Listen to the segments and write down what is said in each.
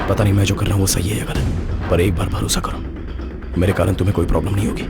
पता नहीं मैं जो कर रहा हूँ वो सही है या गलत, पर एक बार भरोसा करो, मेरे कारण तुम्हें कोई प्रॉब्लम नहीं होगी।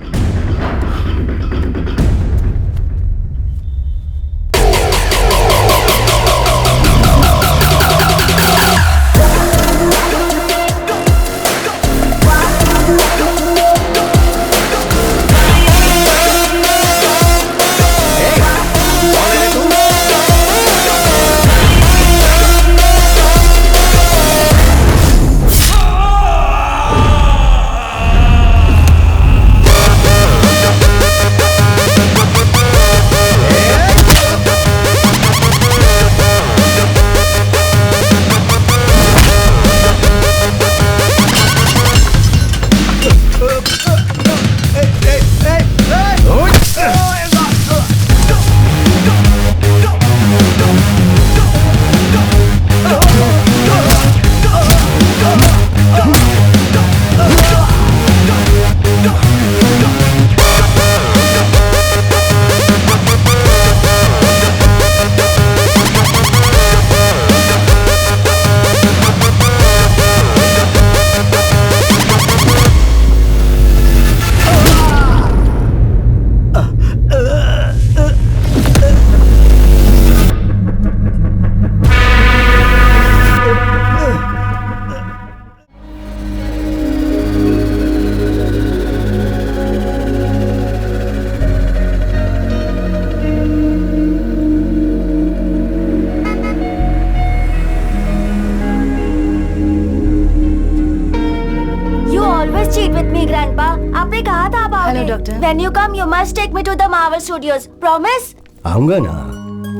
When you come, you must take me to the Marvel Studios. Promise? आऊंगा ना,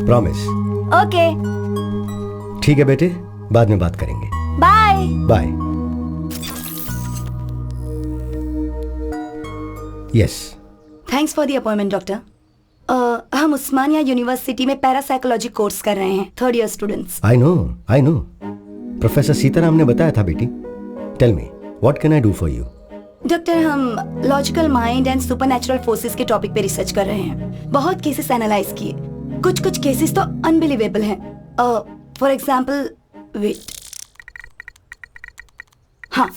प्रॉमिस। Okay. ठीक है बेटे, बाद में बात करेंगे। Bye. Bye. Yes. Thanks for the appointment doctor. हम उस्मानिया यूनिवर्सिटी में पैरासाइकोलॉजी कोर्स कर रहे हैं, 3rd year students. I know. Professor Sitaram ने बताया था बेटी। Tell me, what can I do for you? Doctor, हम logical mind and supernatural forces के टॉपिक पे रिसर्च कर रहे हैं। बहुत केसेस एनालाइज किए, कुछ केसेस तो अनबिलीवेबल हैं। फॉर एग्जांपल, वेट, हाँ,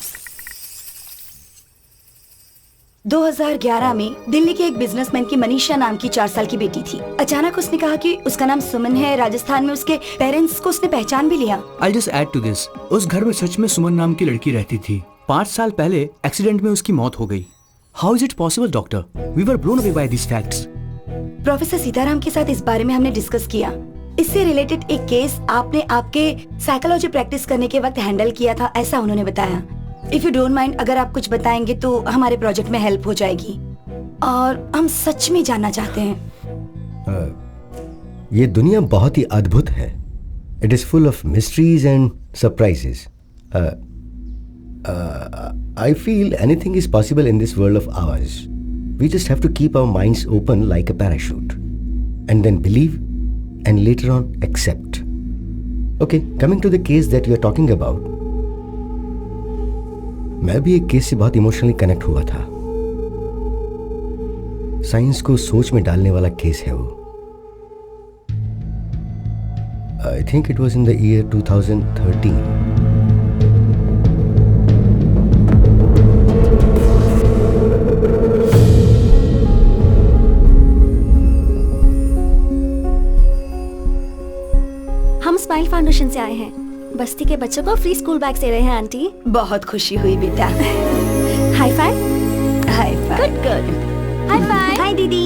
2011 में दिल्ली के एक बिजनेसमैन की मनीषा नाम की 4 साल की बेटी थी। अचानक उसने कहा कि उसका नाम सुमन है। राजस्थान में उसके पेरेंट्स को उसने पहचान भी लिया। I'll just add to this, उस घर में सच में सुमन नाम की लड़की रहती थी। 5 साल पहले एक्सीडेंट में उसकी मौत हो गई। How is it possible, doctor? We were blown away by these facts. Professor Sitaram के साथ इस बारे में हमने डिस्कस किया। इससे रिलेटेड एक केस आपने आपके साइकोलॉजी प्रैक्टिस करने के वक्त हैंडल किया था, ऐसा उन्होंने बताया। इफ यू डोंट माइंड, अगर आप कुछ बताएंगे तो हमारे प्रोजेक्ट में हेल्प हो जाएगी, और हम सच में जानना चाहते हैं। ये दुनिया बहुत ही अद्भुत है। It is full of mysteries and surprises. I feel anything is possible in this world of ours. We just have to keep our minds open like a parachute, and then believe, and later on accept. Okay, coming to the case that you are talking about, मैं भी एक case से बहुत emotionally connect हुआ था। Science को सोच में डालने वाला केस है वो। I think it was in the year 2013. हम स्माइल फाउंडेशन से आए हैं। बस्ती के बच्चों को फ्री स्कूल बैग दे रहे हैं आंटी। बहुत खुशी हुई बेटा। High five. High five. Good. High five. Hi दीदी।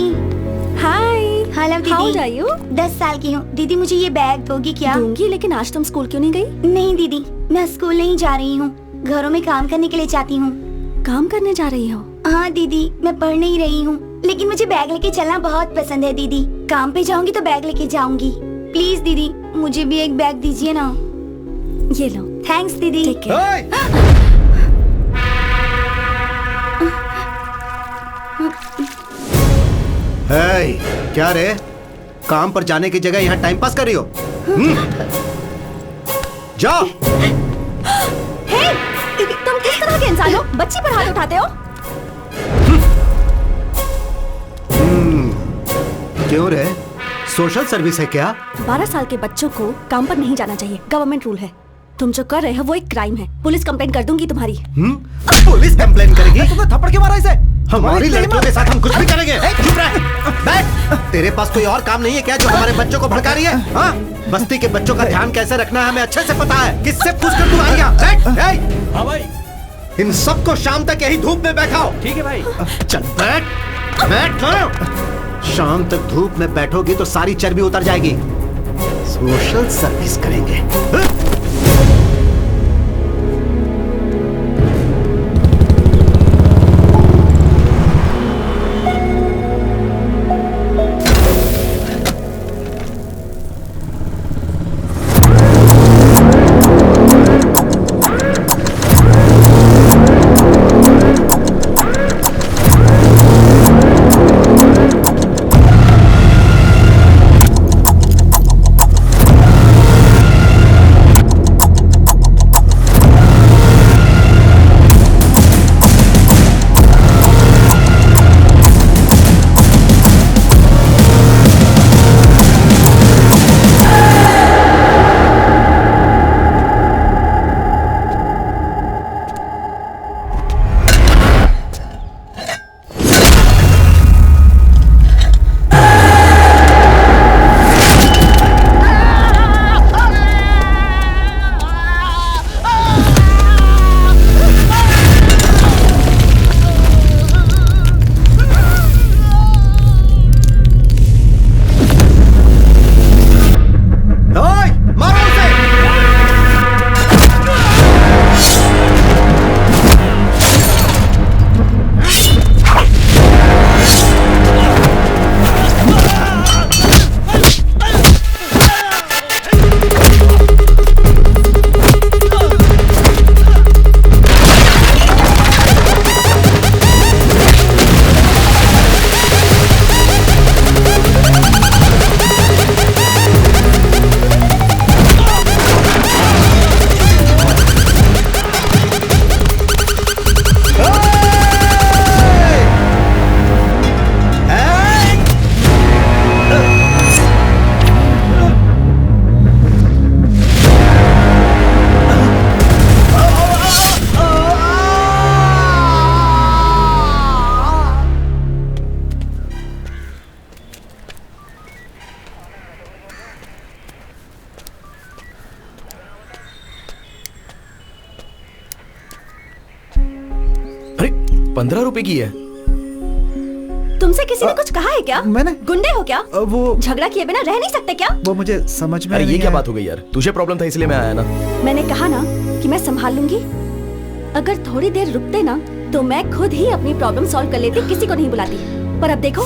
हाय। हेलो दीदी। How old are you? 10 साल की हूँ। दीदी मुझे ये बैग दोगी क्या? दूंगी, लेकिन आज तुम स्कूल क्यों नहीं गई? नहीं दीदी, मैं स्कूल नहीं जा रही हूँ, घरों में काम करने के लिए जाती हूँ। काम करने जा रही हो? हाँ दीदी, मैं पढ़ नहीं रही हूँ, लेकिन मुझे बैग लेके चलना बहुत पसंद है दीदी। काम पे जाऊंगी तो बैग लेके जाऊंगी। प्लीज दीदी, मुझे भी एक बैग दीजिए ना। ये लो। थैंक्स दीदी। Take care. क्या रे, काम पर जाने की जगह यहाँ टाइम पास कर रही हो? जाओ। हे, तुम किस तरह के इंसान हो? बच्ची पर हाथ उठाते हो? क्यों रे, सोशल सर्विस है क्या? 12 साल के बच्चों को काम पर नहीं जाना चाहिए, गवर्नमेंट रूल है। तुम जो कर रहे हो वो एक क्राइम है। पुलिस कंप्लेंट कर दूंगी तुम्हारी। पुलिस कंप्लेन करेगी? तुमने थप्पड़ क्यों मारा इसे? हमारी लड़कियों के साथ हम कुछ भी करेंगे। चुप रह, बैठ। तेरे पास कोई और काम नहीं है क्या जो हमारे बच्चों को भड़का रही है? हाँ, बस्ती के बच्चों का ध्यान कैसे रखना है हमें अच्छे से पता है। किससे पूछकर तू आ गया? बैठ। हाँ भाई। इन सबको शाम तक यही धूप में बैठाओ। ठीक है भाई। चल बैठ, बैठ ना। शाम तक धूप में बैठोगी तो सारी चर्बी उतर जाएगी। सोशल सर्विस करेंगे। अरे 15 रुपए की है। तुमसे किसी ने कुछ कहा है क्या? मैंने? गुंडे हो क्या? वो झगड़ा किए बिना रह नहीं सकते क्या? वो मुझे समझ में अरे ये नहीं क्या आया। बात हो गई यार? तुझे प्रॉब्लम था इसलिए मैं आया ना। मैंने कहा ना कि मैं संभाल लूंगी। अगर थोड़ी देर रुकते ना तो मैं खुद ही अपनी प्रॉब्लम सॉल्व कर लेती, किसी को नहीं बुलाती। पर अब देखो,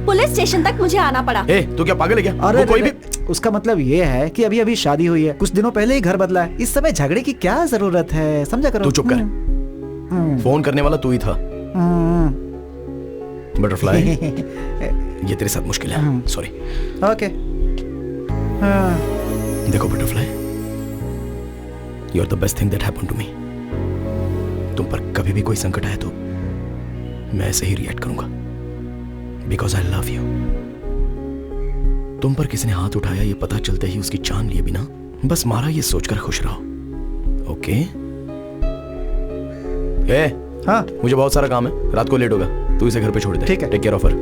पुलिस स्टेशन तक मुझे आना पड़ा। ए, तू क्या पागल है क्या? अरे वो कोई भी उसका मतलब ये है कि अभी अभी शादी हुई है, कुछ दिनों पहले ही घर बदला है। इस समय झगड़े की क्या जरूरत है, समझा करो। तू चुप कर। फोन करने वाला तू ही था। बटरफ्लाई, ये तेरे साथ मुश्किल है। सॉरी। ओके। देखो butterfly, you are the best thing that happened to me. तुम पर कभी भी कोई संकट आए तो मैं ऐसे ही रिएक्ट करूंगा, बिकॉज आई लव यू। तुम पर किसी ने हाथ उठाया ये पता चलते ही उसकी जान लिए बिना बस मारा, ये सोचकर खुश रहो। ओके? हाँ, मुझे बहुत सारा काम है, रात को लेट होगा, तू इसे घर पे छोड़ दे। ठीक है। Take care of her.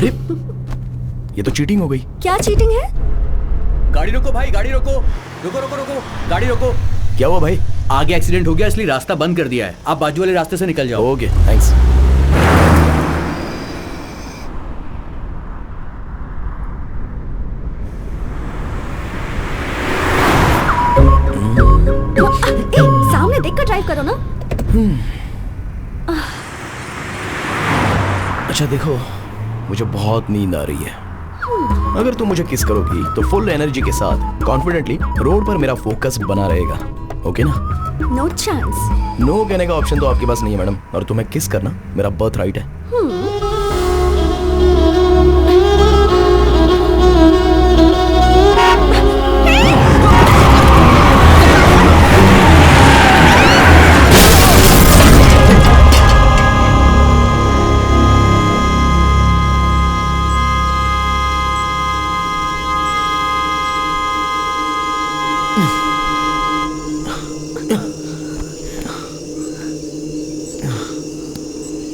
अरे ये तो चीटिंग हो गई। क्या चीटिंग है? गाड़ी रोको भाई, गाड़ी रोको, रुको रुको रुको, गाड़ी रोको। क्या हुआ भाई? आगे एक्सीडेंट हो गया इसलिए रास्ता बंद कर दिया है, आप बाजू वाले रास्ते से निकल जाओ। Okay thanks. सामने देखकर ड्राइव करो ना। अच्छा देखो, मुझे बहुत नींद आ रही है। अगर तुम मुझे किस करोगी तो फुल एनर्जी के साथ कॉन्फिडेंटली रोड पर मेरा फोकस बना रहेगा। ओके ना? No chance. नो कहने का ऑप्शन तो आपके पास नहीं है मैडम, और तुम्हें किस करना मेरा बर्थ राइट है।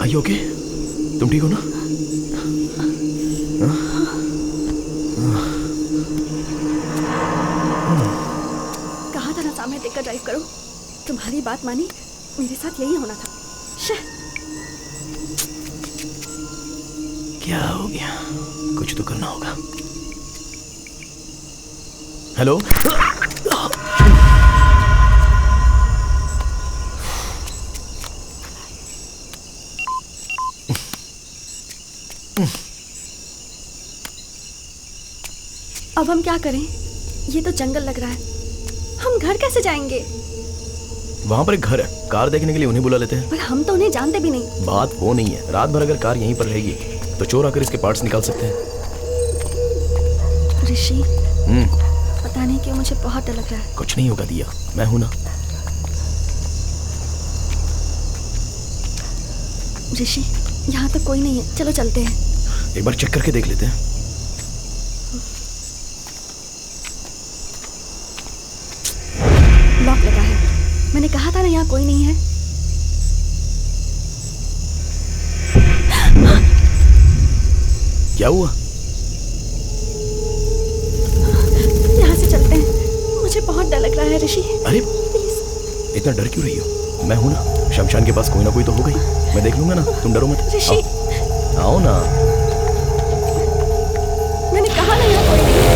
Are you okay? तुम ठीक हो ना? कहा था ना सामने देखकर ड्राइव करो। तुम्हारी बात मानी, मेरे साथ यही होना था। शे। क्या हो गया? कुछ तो करना होगा। हेलो? अब हम क्या करें? ये तो जंगल लग रहा है। हम घर कैसे जाएंगे? वहाँ पर एक घर है, कार देखने के लिए उन्हें बुला लेते हैं। पर हम तो उन्हें जानते भी नहीं। बात वो नहीं है, रात भर अगर कार यहीं पर रहेगी तो चोर आकर इसके पार्ट्स निकाल सकते हैं। ऋषि, पता नहीं क्यों मुझे बहुत डर लग रहा है। कुछ नहीं होगा दिया, मैं हूं ना। ऋषि, यहाँ तो कोई नहीं है, चलो चलते हैं। एक बार चेक करके देख लेते हैं। लॉक लगा है। मैंने कहा था ना यहाँ कोई नहीं है। क्या हुआ? यहाँ से चलते हैं, मुझे बहुत डर लग रहा है ऋषि। अरे प्लीज। इतना डर क्यों रही हो? मैं हूं ना, शमशान के पास कोई ना कोई तो होगा ही। मैं देख लूंगा ना, तुम डरो मत। ऋषि, आओ ना। मैंने कहा ना यहाँ कोई नहीं है।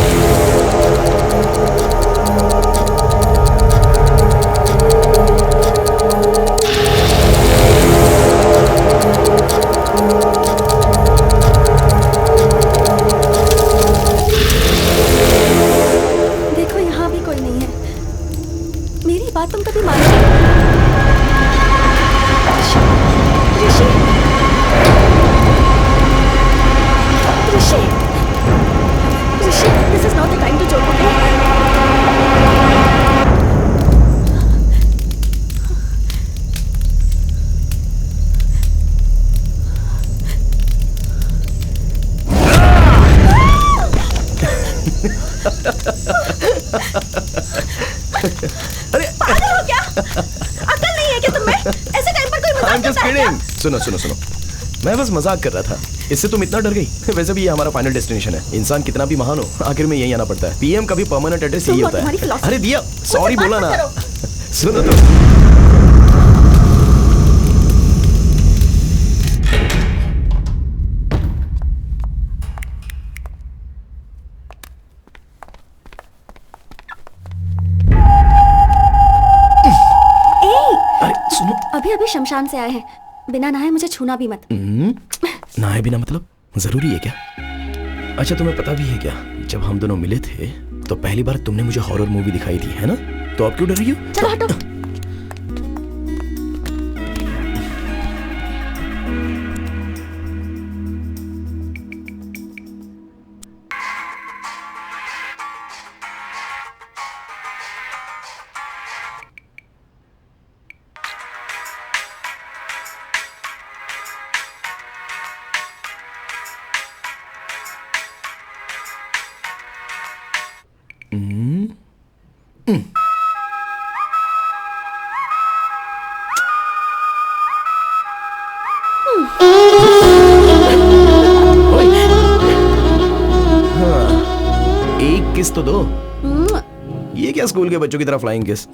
देखो यहाँ भी कोई नहीं है। मेरी बात तुम कभी मानो? ऋषि, ऋषि, ऋषि, ऋषि, this is not the time to joke, okay? अरे पागल हो क्या? अकल नहीं है क्या तुम्हें? ऐसे टाइम पर कोई मजाक I'm just करता है क्या? kidding। सुनो सुनो सुनो, मैं बस मजाक कर रहा था। इससे तुम इतना डर गई? वैसे भी ये हमारा फाइनल डेस्टिनेशन है। इंसान कितना भी महान हो, आखिर में यही आना पड़ता है। पीएम का भी परमानेंट एड्रेस यही तुम और होता तुम्हारी है। philosophy। अरे दिया, सॉरी मुझसे बोला बात ना। मत करो। सुनो तो। अरे सुनो, अभी अभी शमशान से आए हैं, बिना नहाए मुझे छूना भी मत। नहाए बिना मतलब जरूरी है क्या? अच्छा तुम्हें पता भी है क्या, जब हम दोनों मिले थे तो पहली बार तुमने मुझे हॉरर मूवी दिखाई थी, है ना? तो अब क्यों डर रही हो? चलो हटो। ओए, किस तो दो। मुआ। ये क्या स्कूल के बच्चों की तरह flying kiss?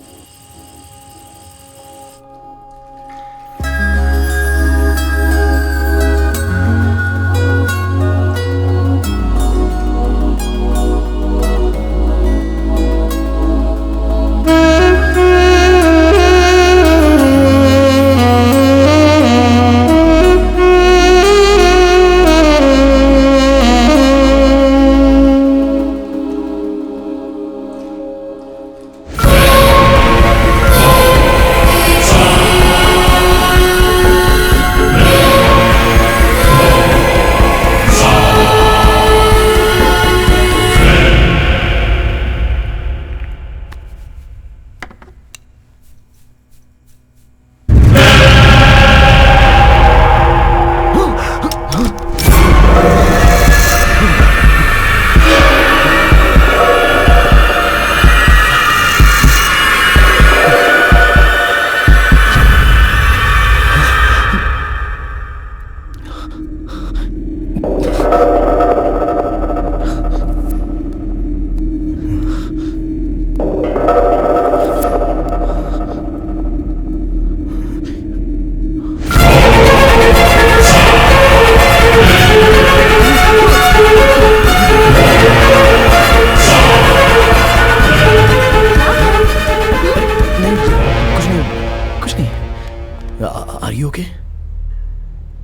Are you okay?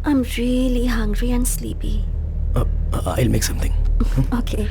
I'm really hungry and sleepy. I'll make something. Okay.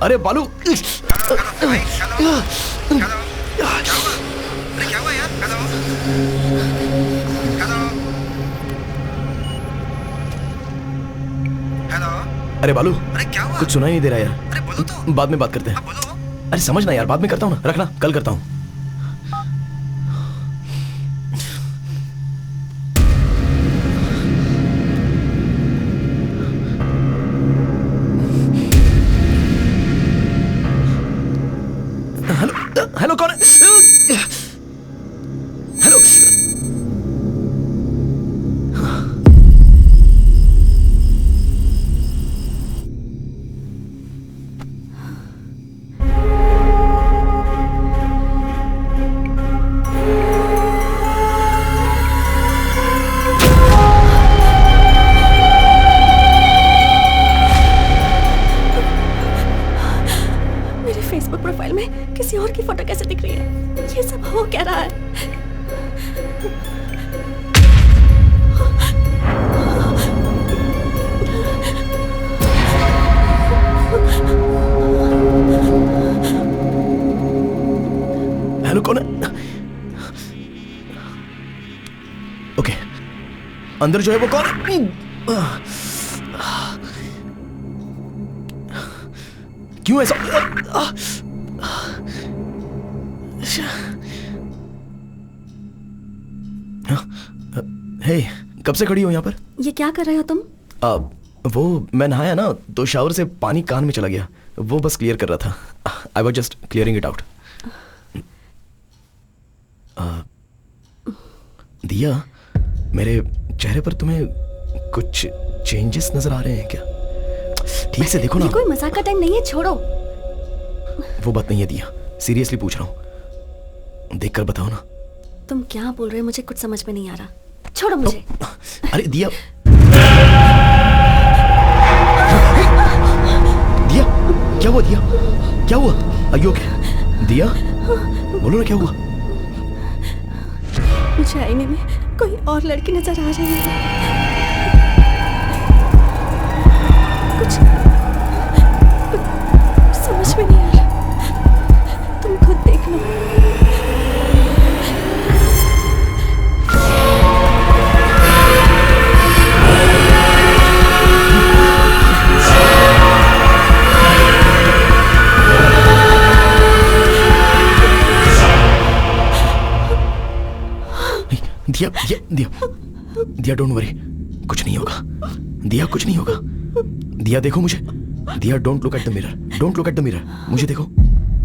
अरे बालू, अरे क्या हुआ यार? हेलो। अरे बालू, अरे क्या हुआ? कुछ सुनाई नहीं दे रहा यार। अरे बोलो तो। बाद में बात करते हैं। बोलो। अरे समझना यार, बाद में करता हूँ ना, रखना, कल करता हूँ। हेलो हेलो, कौन है? हेलो। मेरे फेसबुक प्रोफाइल में किसी और की फोटो कैसे दिख रही है? ये सब हो क्या रहा है? हेलो, कौन है? ओके, अंदर जो है वो कौन है? क्यों ऐसा? हे, कब से खड़ी हो यहाँ पर? ये क्या कर रहे हो तुम? वो मैं नहाया ना, तो शावर से पानी कान में चला गया, वो बस क्लियर कर रहा था। I was just clearing it out. दिया, मेरे चेहरे पर तुम्हें कुछ चेंजेस नजर आ रहे हैं क्या? ठीक से देखो ना। ये कोई मजाक का टाइम नहीं है, छोड़ो। वो बात नहीं है दिया, सीरियसली पूछ रहा हूँ, देखकर बताओ ना। तुम क्या बोल रहे हो, मुझे कुछ समझ में नहीं आ रहा। छोड़ो मुझे। अरे दिया, दिया, क्या हुआ दिया? क्या हुआ? Are you okay? दिया, बोलो ना क्या हुआ? मुझे आईने में कोई और लड़की नजर आ रही है। कुछ समझ में नहीं आ रहा, तुम खुद देख लो। दिया, दिया, दिया, डोंट वरी, कुछ नहीं होगा। दिया, कुछ नहीं होगा। दिया, देखो मुझे। Diya, don't look at the mirror, don't look at the mirror, मुझे देखो।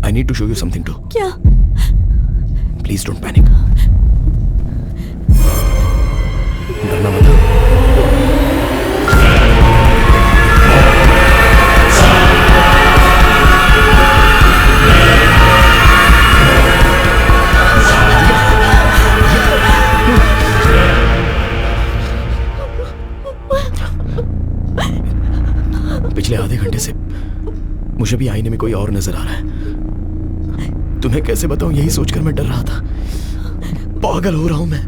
I need to show you something too. क्या? प्लीज डोंट पैनिक, डरना मत। पिछले आधे घंटे से मुझे भी आईने में कोई और नजर आ रहा है। तुम्हें कैसे बताऊं, यही सोचकर मैं डर रहा था। पागल हो रहा हूं मैं।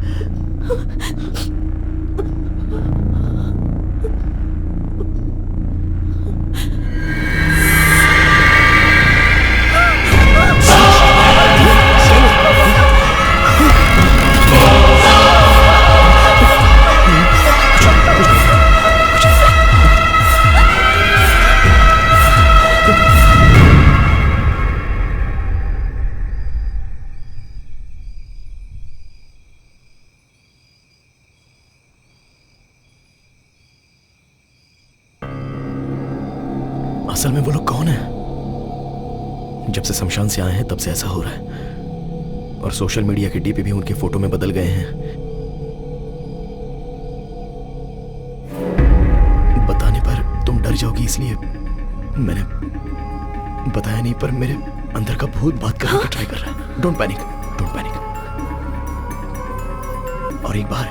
असल में वो लोग कौन है? जब से शमशान से आए हैं तब से ऐसा हो रहा है, और सोशल मीडिया के डीपी भी उनके फोटो में बदल गए हैं। बताने पर तुम डर जाओगी, इसलिए मैंने बताया नहीं, पर मेरे अंदर का भूत बात करने का ट्राई कर रहा है। Don't panic, don't panic. और एक बार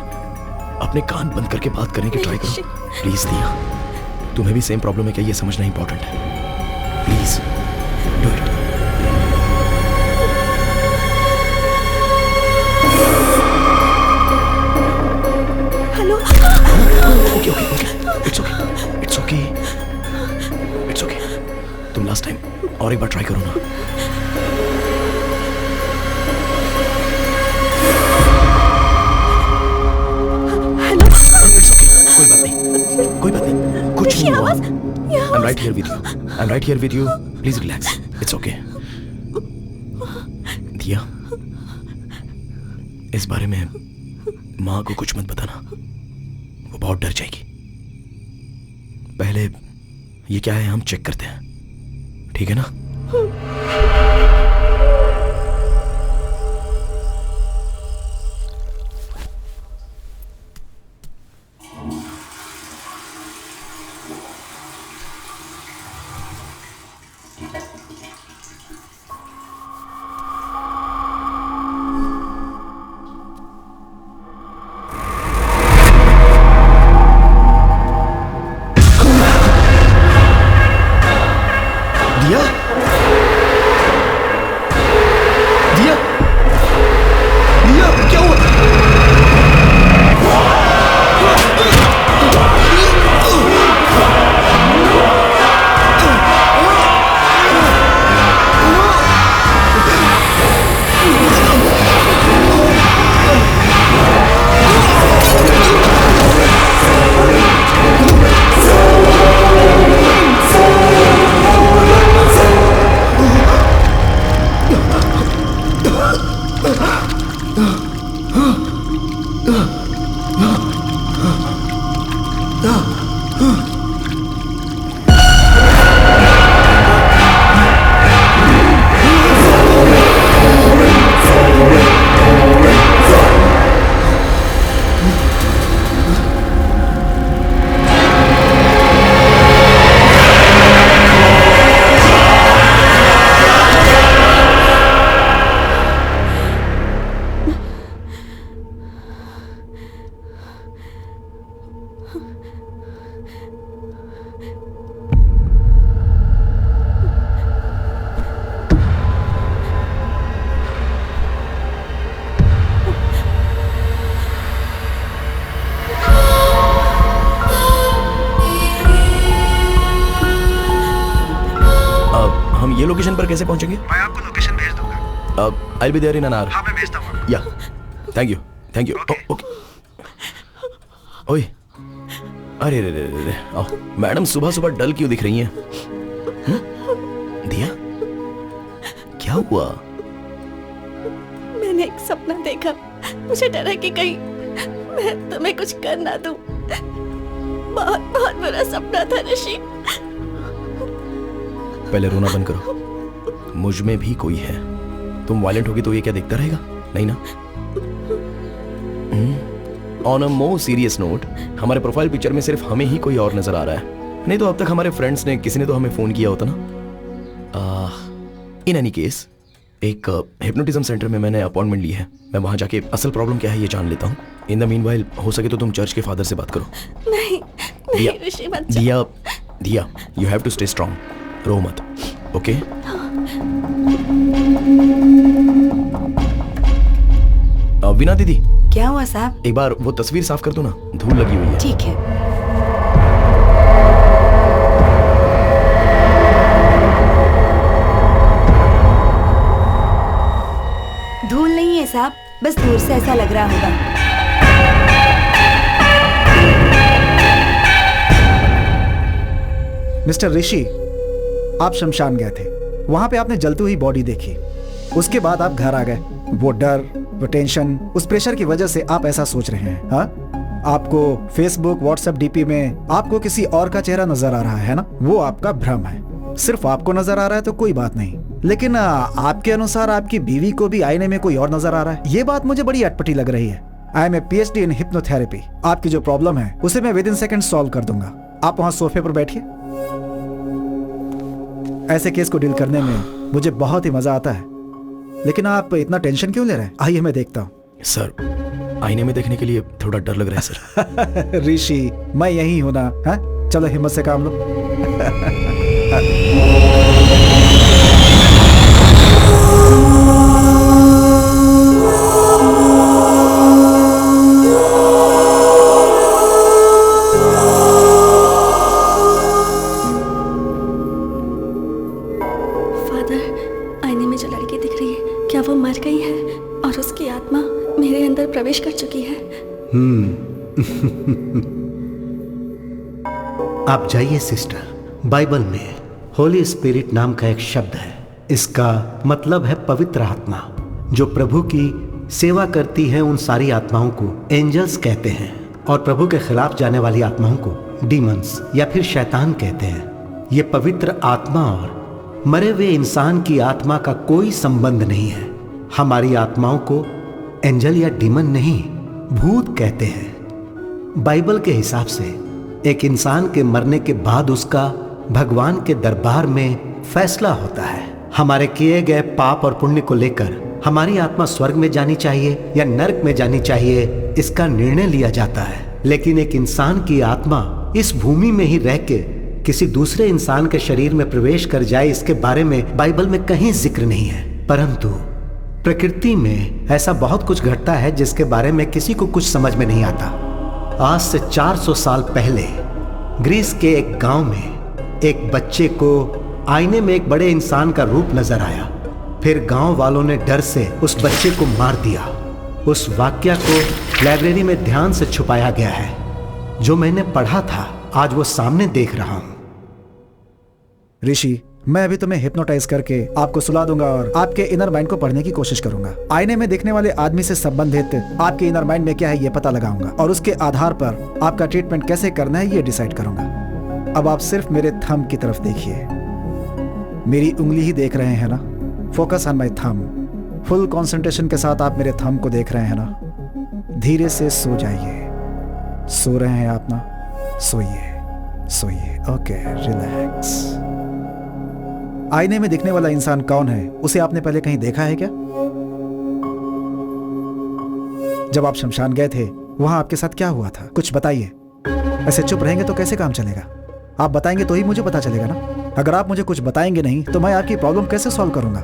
अपने कान बंद करके बात करने की ट्राई करो प्लीज। दिया, तुम्हें भी सेम प्रॉब्लम है क्या, ये समझना इंपॉर्टेंट है। Please do it. Hello. Okay okay okay, it's okay, it's okay, it's okay. तुम लास्ट टाइम और एक बार ट्राई करो ना। इट्स ओके, कोई बात नहीं, कोई बात नहीं, कुछ नहीं हुआ। I am right here with you, I am right here with you, please relax, it's okay. दिया, इस बारे में माँ को कुछ मत बताना, वो बहुत डर जाएगी। पहले ये क्या है हम चेक करते हैं, ठीक है ना? दिया, दिया, दिया, क्या हुआ? हम ये लोकेशन पर कैसे पहुंचेंगे? मैं आपको लोकेशन भेज दूंगा। I'll be there in an hour. हाँ मैं भेजता हूँ। Yeah. Thank you. Thank you. Okay. Okay. ओए, अरे रे रे रे रे, आओ। मैडम सुबह सुबह डल क्यों दिख रही हैं? दिया, क्या हुआ? मैंने एक सपना देखा, मुझे डर है कि कहीं मैं तुम्हें कुछ कर ना दूं। बहुत बहुत बुरा सपना था ऋषि। पहले रोना बंद करो, मुझ में भी कोई है। तुम वायलेंट होगी तो ये क्या देखता रहेगा? नहीं ना? On a more serious note, हमारे प्रोफाइल पिक्चर में सिर्फ हमें ही कोई और नजर आ रहा है, नहीं तो अब तक हमारे फ्रेंड्स ने किसी ने तो हमें फोन किया होता ना। इन एनी केस, एक हिप्नोटिज्म सेंटर में मैंने अपॉइंटमेंट ली है। मैं वहां जाके असल प्रॉब्लम क्या है ये जान लेता हूँ। इन द मीनवाइल हो सके तो तुम चर्च के फादर से बात करो। नहीं दिया, नहीं ऋषि मत जाओ। Diya, Diya, you have to stay strong, रो मत, ओके? वीना दीदी, क्या हुआ साहब? एक बार वो तस्वीर साफ कर दो ना, धूल लगी हुई है। ठीक है। धूल नहीं है साहब, बस दूर से ऐसा लग रहा होगा। मिस्टर ऋषि, आप शमशान गए थे, वहां पे आपने जलती हुई बॉडी देखी, उसके बाद आप घर आ गए। वो डर, वो टेंशन, उस प्रेशर की वजह से आप ऐसा सोच रहे हैं। हाँ, आपको फेसबुक व्हाट्सएप डीपी में आपको किसी और का चेहरा नजर आ रहा है ना, वो आपका भ्रम है। सिर्फ आपको नजर आ रहा है तो कोई बात नहीं, लेकिन आपके अनुसार आपकी बीवी को भी आईने में कोई और नजर आ रहा है। ये बात मुझे बड़ी अटपटी लग रही है। I am a PhD in hypnotherapy. आपकी जो प्रॉब्लम है उसे मैं विद इन सेकंड सॉल्व कर दूंगा। आप वहां सोफे पर बैठिए। ऐसे केस को डील करने में मुझे बहुत ही मजा आता है, लेकिन आप इतना टेंशन क्यों ले रहे हैं? आइए मैं देखता हूँ। सर, आईने में देखने के लिए थोड़ा डर लग रहा है सर। ऋषि, मैं यही हूं ना। हाँ, चलो हिम्मत से काम लो। मेरे अंदर प्रवेश कर चुकी है। आप जाइए सिस्टर। बाइबल में होली स्पिरिट नाम का एक शब्द है। इसका मतलब है पवित्र आत्मा। जो प्रभु की सेवा करती है उन सारी आत्माओं को एंजल्स कहते हैं, और प्रभु के खिलाफ जाने वाली आत्माओं को डीमंस या फिर शैतान कहते हैं। ये पवित्र आत्मा और मरे हुए इंसान की आत्मा का कोई संबंध नहीं है। हमारी आत्माओं को एंजल या डीमन नहीं, भूत कहते हैं। बाइबल के हिसाब से एक इंसान के मरने के बाद उसका भगवान के दरबार में फैसला होता है। हमारे किए गए पाप और पुण्य को लेकर हमारी आत्मा स्वर्ग में जानी चाहिए या नरक में जानी चाहिए, इसका निर्णय लिया जाता है। लेकिन एक इंसान की आत्मा इस भूमि में ही रह के किसी दूसरे इंसान के शरीर में प्रवेश कर जाए, इसके बारे में बाइबल में कहीं जिक्र नहीं है। परंतु प्रकृति में ऐसा बहुत कुछ घटता है जिसके बारे में किसी को कुछ समझ में नहीं आता। आज से 400 साल पहले ग्रीस के एक गांव में एक बच्चे को आईने में एक बड़े इंसान का रूप नजर आया। फिर गांव वालों ने डर से उस बच्चे को मार दिया। उस वाक्य को लाइब्रेरी में ध्यान से छुपाया गया है। जो मैंने पढ़ा था आज वो सामने देख रहा हूं। ऋषि, मैं अभी तुम्हें हिप्नोटाइज करके आपको सुला दूंगा और आपके इनर माइंड को पढ़ने की कोशिश करूंगा। आईने में देखने वाले आदमी से संबंधित आपके इनर माइंड में क्या है ये पता लगाऊंगा और उसके आधार पर आपका ट्रीटमेंट कैसे करना है ये डिसाइड करूंगा। अब आप सिर्फ मेरे थंब की तरफ देखिए। मेरी उंगली ही देख रहे हैं ना? Focus on my thumb. Full concentration के साथ आप मेरे थंब को देख रहे हैं ना? धीरे से सो जाइए। सो रहे हैं आप ना? सोइए सोइए। Okay, relax. आईने में दिखने वाला इंसान कौन है, उसे आपने पहले कहीं देखा है क्या? जब आप शमशान गए थे वहां आपके साथ क्या हुआ था, कुछ बताइए। ऐसे चुप रहेंगे तो कैसे काम चलेगा? आप बताएंगे तो ही मुझे पता चलेगा ना। अगर आप मुझे कुछ बताएंगे नहीं तो मैं आपकी प्रॉब्लम कैसे सॉल्व करूंगा?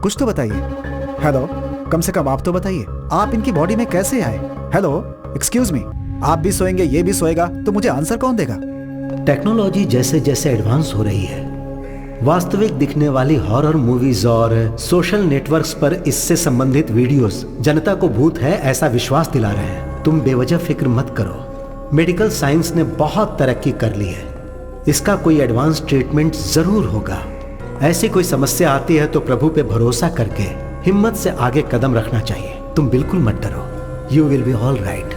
कुछ तो बताइए। हेलो, कम से कम आप तो बताइए, आप इनकी बॉडी में कैसे आए? हेलो, एक्सक्यूज मी, आप भी सोएंगे ये भी सोएगा तो मुझे आंसर कौन देगा? टेक्नोलॉजी जैसे जैसे एडवांस हो रही है, वास्तविक दिखने वाली हॉरर मूवीज और सोशल नेटवर्क्स पर इससे संबंधित वीडियोस जनता को भूत है ऐसा विश्वास दिला रहे हैं। तुम बेवजह फिक्र मत करो। मेडिकल साइंस ने बहुत तरक्की कर ली है। इसका कोई एडवांस ट्रीटमेंट जरूर होगा। ऐसी कोई समस्या आती है तो प्रभु पे भरोसा करके हिम्मत से आगे कदम रखना चाहिए। तुम बिल्कुल मत डरो। You will be all right.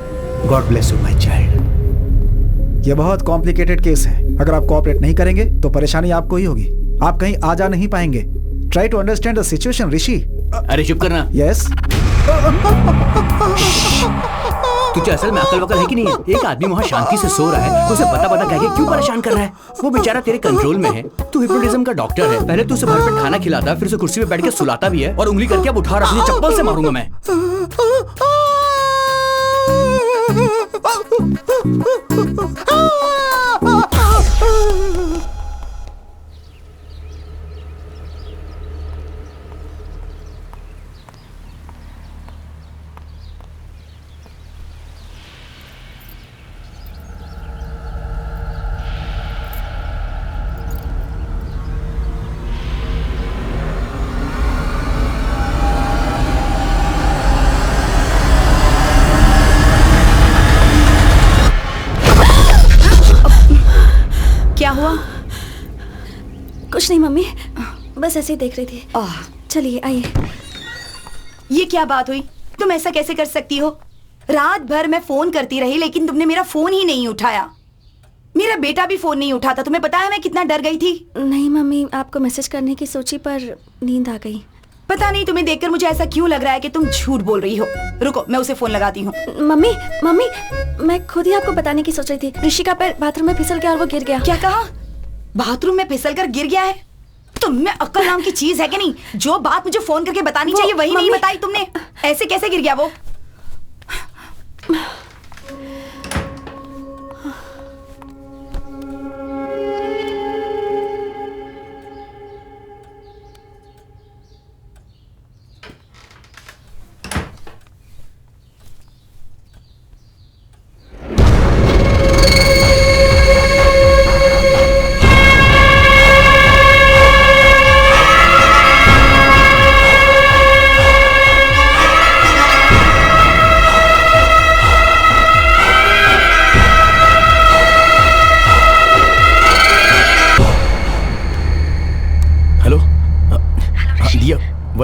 God bless you my child. ये बहुत कॉम्प्लिकेटेड केस है। अगर आप कोऑपरेट नहीं करेंगे तो परेशानी आपको ही होगी। आप कहीं आ जा नहीं पाएंगे। Try to understand the situation Rishi. अरे चुप करना। यस। तुझे असल में अकल वकल है कि नहीं है? एक आदमी वहाँ शांति से सो रहा है, उसे बता बता कह के क्यों परेशान कर रहा है? वो बेचारा तेरे कंट्रोल में है। तू हिप्नोटिज्म का डॉक्टर है। पहले तू उसे भरपेट खाना खिलाता, फिर उसे कुर्सी पे बैठ के सुलाता भी है और उंगली करके अब उठा रहा है। चप्पल से मारूंगा मैं। क्या हुआ? कुछ नहीं मम्मी, बस ऐसे ही देख रही थी। चलिए आइए। ये क्या बात हुई? तुम ऐसा कैसे कर सकती हो? रात भर मैं फोन करती रही लेकिन तुमने मेरा फोन ही नहीं उठाया। मेरा बेटा भी फोन नहीं उठाता। तुम्हें पता है मैं कितना डर गई थी? नहीं मम्मी, आपको मैसेज करने की सोची पर नींद आ गई। पता नहीं तुम्हें देखकर मुझे ऐसा क्यों लग रहा है कि तुम झूठ बोल रही हो। रुको, मैं उसे फोन लगाती हूँ। मम्मी मम्मी, मैं खुद ही आपको बताने की सोच रही थी। ऋषि का पैर बाथरूम में फिसल गया और वो गिर गया। क्या कहा? बाथरूम में फिसलकर गिर गया है? तुम में अक्ल नाम की चीज है कि नहीं? जो बात मुझे फोन करके बतानी चाहिए वही नहीं बताई तुमने। ऐसे कैसे गिर गया वो?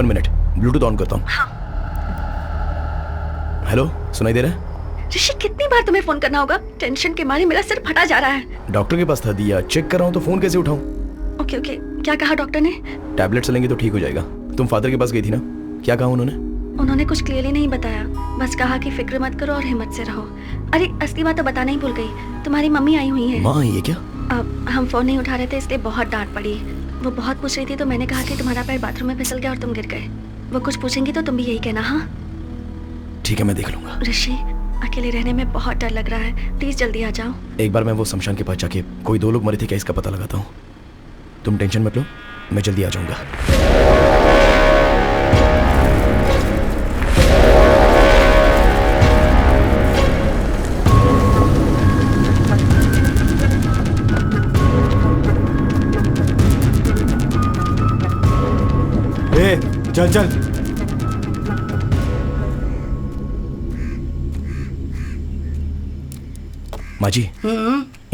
1 मिनट, ब्लूटूथ ऑन करता हूँ। हेलो, सुनाई दे रहा है? ऋषि, कितनी बार तुम्हें फोन करना होगा? टेंशन के मारे मेरा सिर फटा जा रहा है। डॉक्टर के पास था दिया, चेक कर रहा हूँ तो फोन कैसे उठाऊं? ओके, क्या कहा डॉक्टर ने? टैबलेट्स लेंगे तो ठीक हो जाएगा। तुम फादर के पास गई थी ना, क्या कहा उन्होंने? उन्होंने कुछ क्लियरली नहीं बताया, बस कहा कि फिक्र मत करो और हिम्मत से रहो। अरे असली बात तो बताना ही भूल गई, तुम्हारी मम्मी आई हुई है। माँ, ये क्या? अब हम फोन नहीं उठा रहे थे इसलिए बहुत डांट पड़ी। वो बहुत पूछ रही थी तो मैंने कहा कि तुम्हारा पैर बाथरूम में फिसल गया और तुम गिर गए। वो कुछ पूछेंगी तो तुम भी यही कहना। हाँ ठीक है, मैं देख लूंगा। ऋषि, अकेले रहने में बहुत डर लग रहा है, प्लीज जल्दी आ जाओ। एक बार मैं वो शमशान के पास जाके कोई 2 लोग मरे थे क्या इसका पता लगाता हूँ। तुम टेंशन मत लो, मैं जल्दी आ जाऊंगा। चल चल। माँ जी,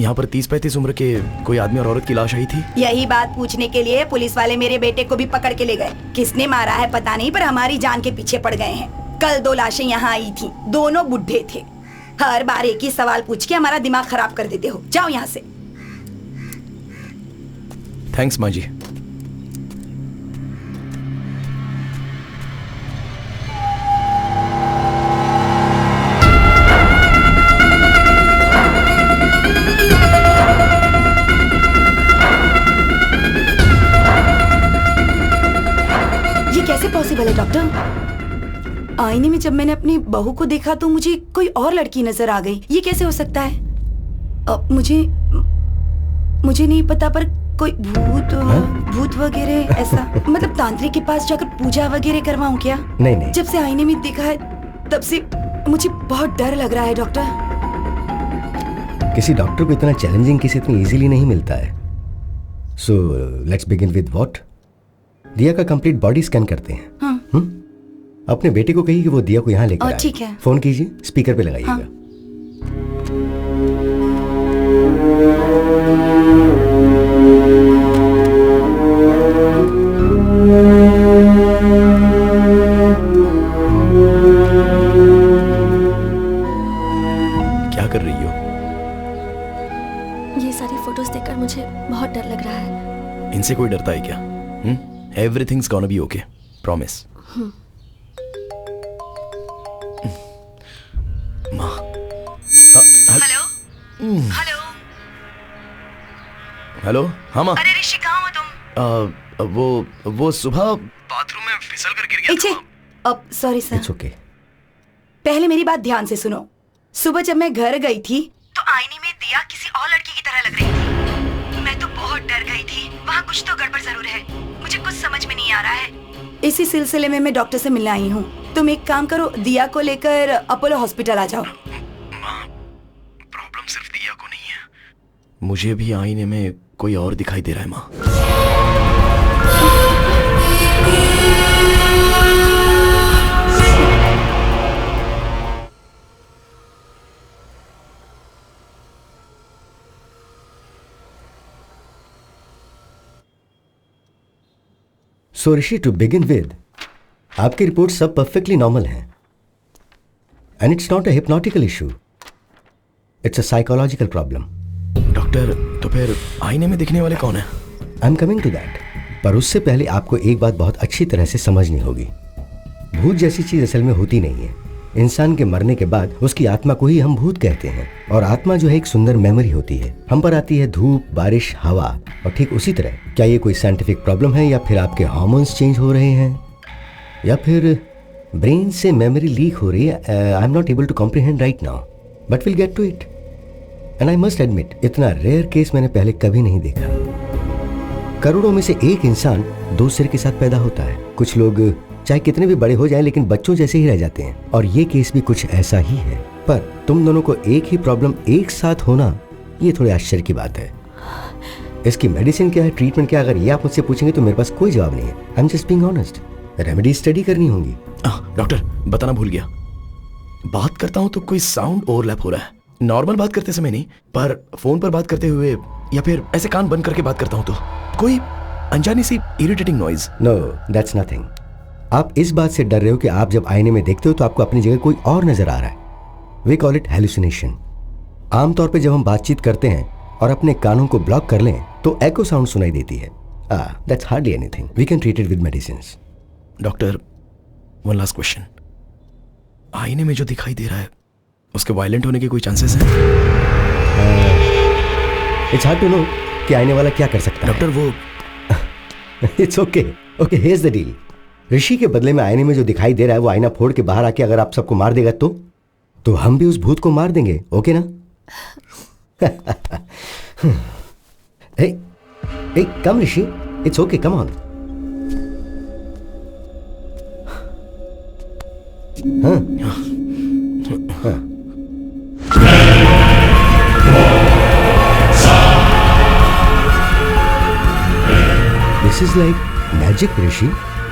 यहाँ पर 30-35 उम्र के कोई आदमी और औरत की लाश आई थी। यही बात पूछने के लिए पुलिस वाले मेरे बेटे को भी पकड़ के ले गए। किसने मारा है पता नहीं, पर हमारी जान के पीछे पड़ गए हैं। कल 2 लाशें यहाँ आई थी, दोनों बुढ़े थे। हर बार एक ही सवाल पूछ के हमारा दिमाग खराब कर देते हो। जाओ यहाँ से। थैंक्स माँ जी। पॉसिबल है डॉक्टर? आईने में जब मैंने अपनी बहू को देखा तो मुझे कोई और लड़की नजर आ गई। ये कैसे हो सकता है? मुझे नहीं पता, पर कोई भूत वगैरह ऐसा। मतलब तांत्रिक के पास जाकर पूजा वगैरह करवाऊं क्या? नहीं। जब से आईने में देखा है तब से मुझे बहुत डर लग रहा है डॉक्टर। किसी डॉक्टर को इतना चैलेंजिंग केस इतनी इजीली नहीं मिलता है। So let's begin with what? दिया का कंप्लीट बॉडी स्कैन करते हैं। हाँ। अपने बेटे को कहिए कि वो दिया को यहाँ लेकर आए। ठीक है। फोन कीजिए, स्पीकर पे लगाइएगा। हाँ। क्या कर रही हो? ये सारी फोटोज देखकर मुझे बहुत डर लग रहा है। इनसे कोई डरता है क्या? Everything's gonna be okay. Promise. माँ। हेलो। हेलो। हेलो। हाँ माँ। अरे ऋषि, कहाँ हो तुम? वो सुबह बाथरूम में फिसल कर गिर गया था। अब सॉरी सर। It's okay. पहले मेरी बात ध्यान से सुनो। सुबह जब मैं घर गई थी तो आईने में दिया किसी और लड़की की तरह लग रही थी। मैं तो बहुत डर गई थी। वहाँ कुछ तो गड़बड़ जरूर है, मुझे कुछ समझ में नहीं आ रहा है। इसी सिलसिले में मैं डॉक्टर से मिलने आई हूँ। तुम एक काम करो, दिया को लेकर अपोलो हॉस्पिटल आ जाओ। माँ, प्रॉब्लम सिर्फ दिया को नहीं है। मुझे भी आईने में कोई और दिखाई दे रहा है माँ। So Rishi, to begin with, आपकी रिपोर्ट सब परफेक्टली नॉर्मल हैं। And it's not a hypnotical issue, it's a psychological problem. Doctor, तो फिर आईने में दिखने वाले कौन है? I am coming to that, पर उससे पहले आपको एक बात बहुत अच्छी तरह से समझनी होगी। भूत जैसी चीज असल में होती नहीं है। इंसान के मरने के बाद उसकी आत्मा को ही हम भूत कहते हैं। और आत्मा जो है एक सुंदर मेमोरी होती है। हम पर आती है धूप, बारिश, हवा, और ठीक उसी तरह क्या ये कोई साइंटिफिक प्रॉब्लम है, या फिर आपके हार्मोन्स चेंज हो रहे हैं, या फिर ब्रेन से मेमोरी लीक हो रही है? I am not able to comprehend right now, but will get to it. And I must admit, इतना रेयर केस मैंने पहले कभी नहीं देखा। करोड़ों में से एक इंसान 2 सिर के साथ पैदा होता है। कुछ लोग चाहे कितने भी बड़े हो जाएं लेकिन बच्चों जैसे ही रह जाते हैं, और ये केस भी कुछ ऐसा ही है। पर तुम दोनों को एक ही प्रॉब्लम एक साथ होना, ये थोड़े आश्चर्य की बात है। इसकी मेडिसिन क्या है, ट्रीटमेंट क्या है, अगर ये आप मुझसे पूछेंगे तो मेरे पास कोई जवाब नहीं है। I am just being honest. Remedy study करनी होंगी। डॉक्टर, बताना भूल गया, बात करता हूँ तो कोई साउंड ओवरलैप हो रहा है। नॉर्मल बात करते समय नहीं, पर फोन पर बात करते हुए या फिर ऐसे कान बंद करके बात करता हूँ तो कोई अनजानी सी irritating noise. No, that's nothing. आप इस बात से डर रहे हो कि आप जब आईने में देखते हो तो आपको अपनी जगह कोई और नजर आ रहा है. We call it hallucination. आमतौर पे जब हम बातचीत करते हैं और अपने कानों को ब्लॉक कर लें तो एको साउंड सुनाई देती है. That's hardly anything. We can treat it with medicines. Doctor, one last question. आईने में जो दिखाई दे रहा है उसके वायलेंट होने के कोई चांसेस हैं? इट्स हार्ड टू नो कि आईने वाला क्या कर सकता है. डॉक्टर वो it's okay. Okay, here's the deal. Rishi के बदले में आईने में जो दिखाई दे रहा है वो आईना फोड़ के बाहर आके अगर आप सबको मार देगा तो हम भी उस भूत को मार देंगे. ओके ना? Hey, come Rishi. It's okay, come on. This is like magic, Rishi.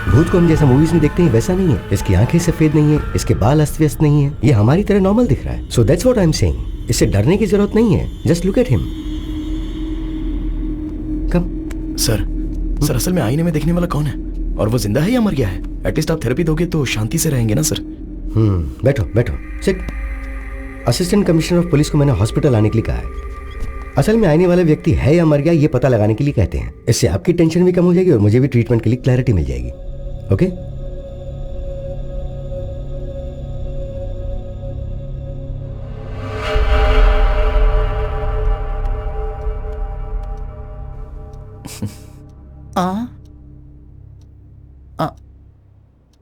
भूत को हम जैसा मूवीज में देखते हैं वैसा नहीं है. इसकी आंखें सफेद नहीं है, इसके बाल अस्त व्यस्त नहीं है, ये हमारी तरह नॉर्मल दिख रहा है. So that's what I'm saying. इससे डरने की जरूरत नहीं है. Just look at him. Come. Sir असल में आईने में देखने वाला कौन है और वो जिंदा है या मर गया है? एटलीस्ट आप थेरेपी दोगे तो शांति से रहेंगे ना सर. बैठो sit. Assistant commissioner of police को मैंने हॉस्पिटल आने के लिए कहा है. असल में आने वाला व्यक्ति है या मर गया ये पता लगाने के लिए कहते हैं. इससे आपकी टेंशन भी कम हो जाएगी और मुझे भी ट्रीटमेंट के लिए क्लैरिटी मिल जाएगी. ओके?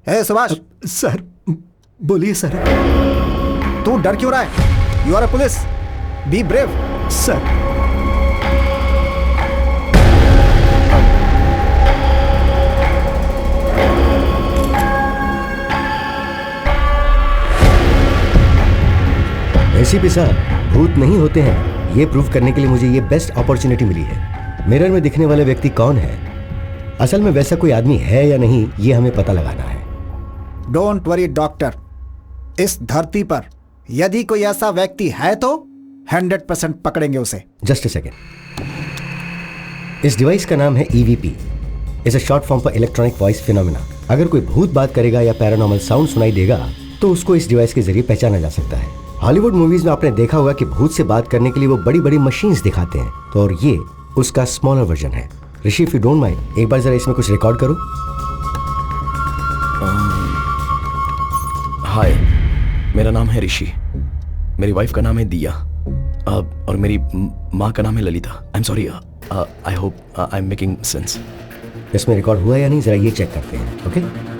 हे सुभाष. सर बोलिए सर. तू डर क्यों रहा है? You are a police. Be brave. Sir ACP साहब, भूत नहीं होते हैं ये प्रूव करने के लिए मुझे ये बेस्ट अपॉर्चुनिटी मिली है. मिरर में दिखने वाले व्यक्ति कौन है, असल में वैसा कोई आदमी है या नहीं, ये हमें पता लगाना है. Don't worry doctor. इस धरती पर यदि कोई ऐसा व्यक्ति है तो 100% पकड़ेंगे उसे. Just a second. इस डिवाइस का नाम है EVP. Is a short form for electronic voice phenomena. अगर कोई भूत बात करेगा या पैरानॉर्मल साउंड सुनाई देगा तो उसको इस डिवाइस के जरिए पहचाना जा सकता है. हॉलीवुड मूवीज में आपने देखा होगा कि भूत से बात करने के लिए वो बड़ी बड़ी मशीन्स दिखाते हैं, तो और ये उसका स्मॉलर वर्जन है. ऋषि, इफ यू डोंट माइंड, एक बार जरा इसमें कुछ रिकॉर्ड करो. हाय, मेरा नाम है ऋषि. मेरी वाइफ का नाम है दिया और मेरी माँ का नाम है Lalita. I am sorry. I hope I am making sense. इसमें रिकॉर्ड हुआ या नहीं जरा ये चेक करते हैं. ओके?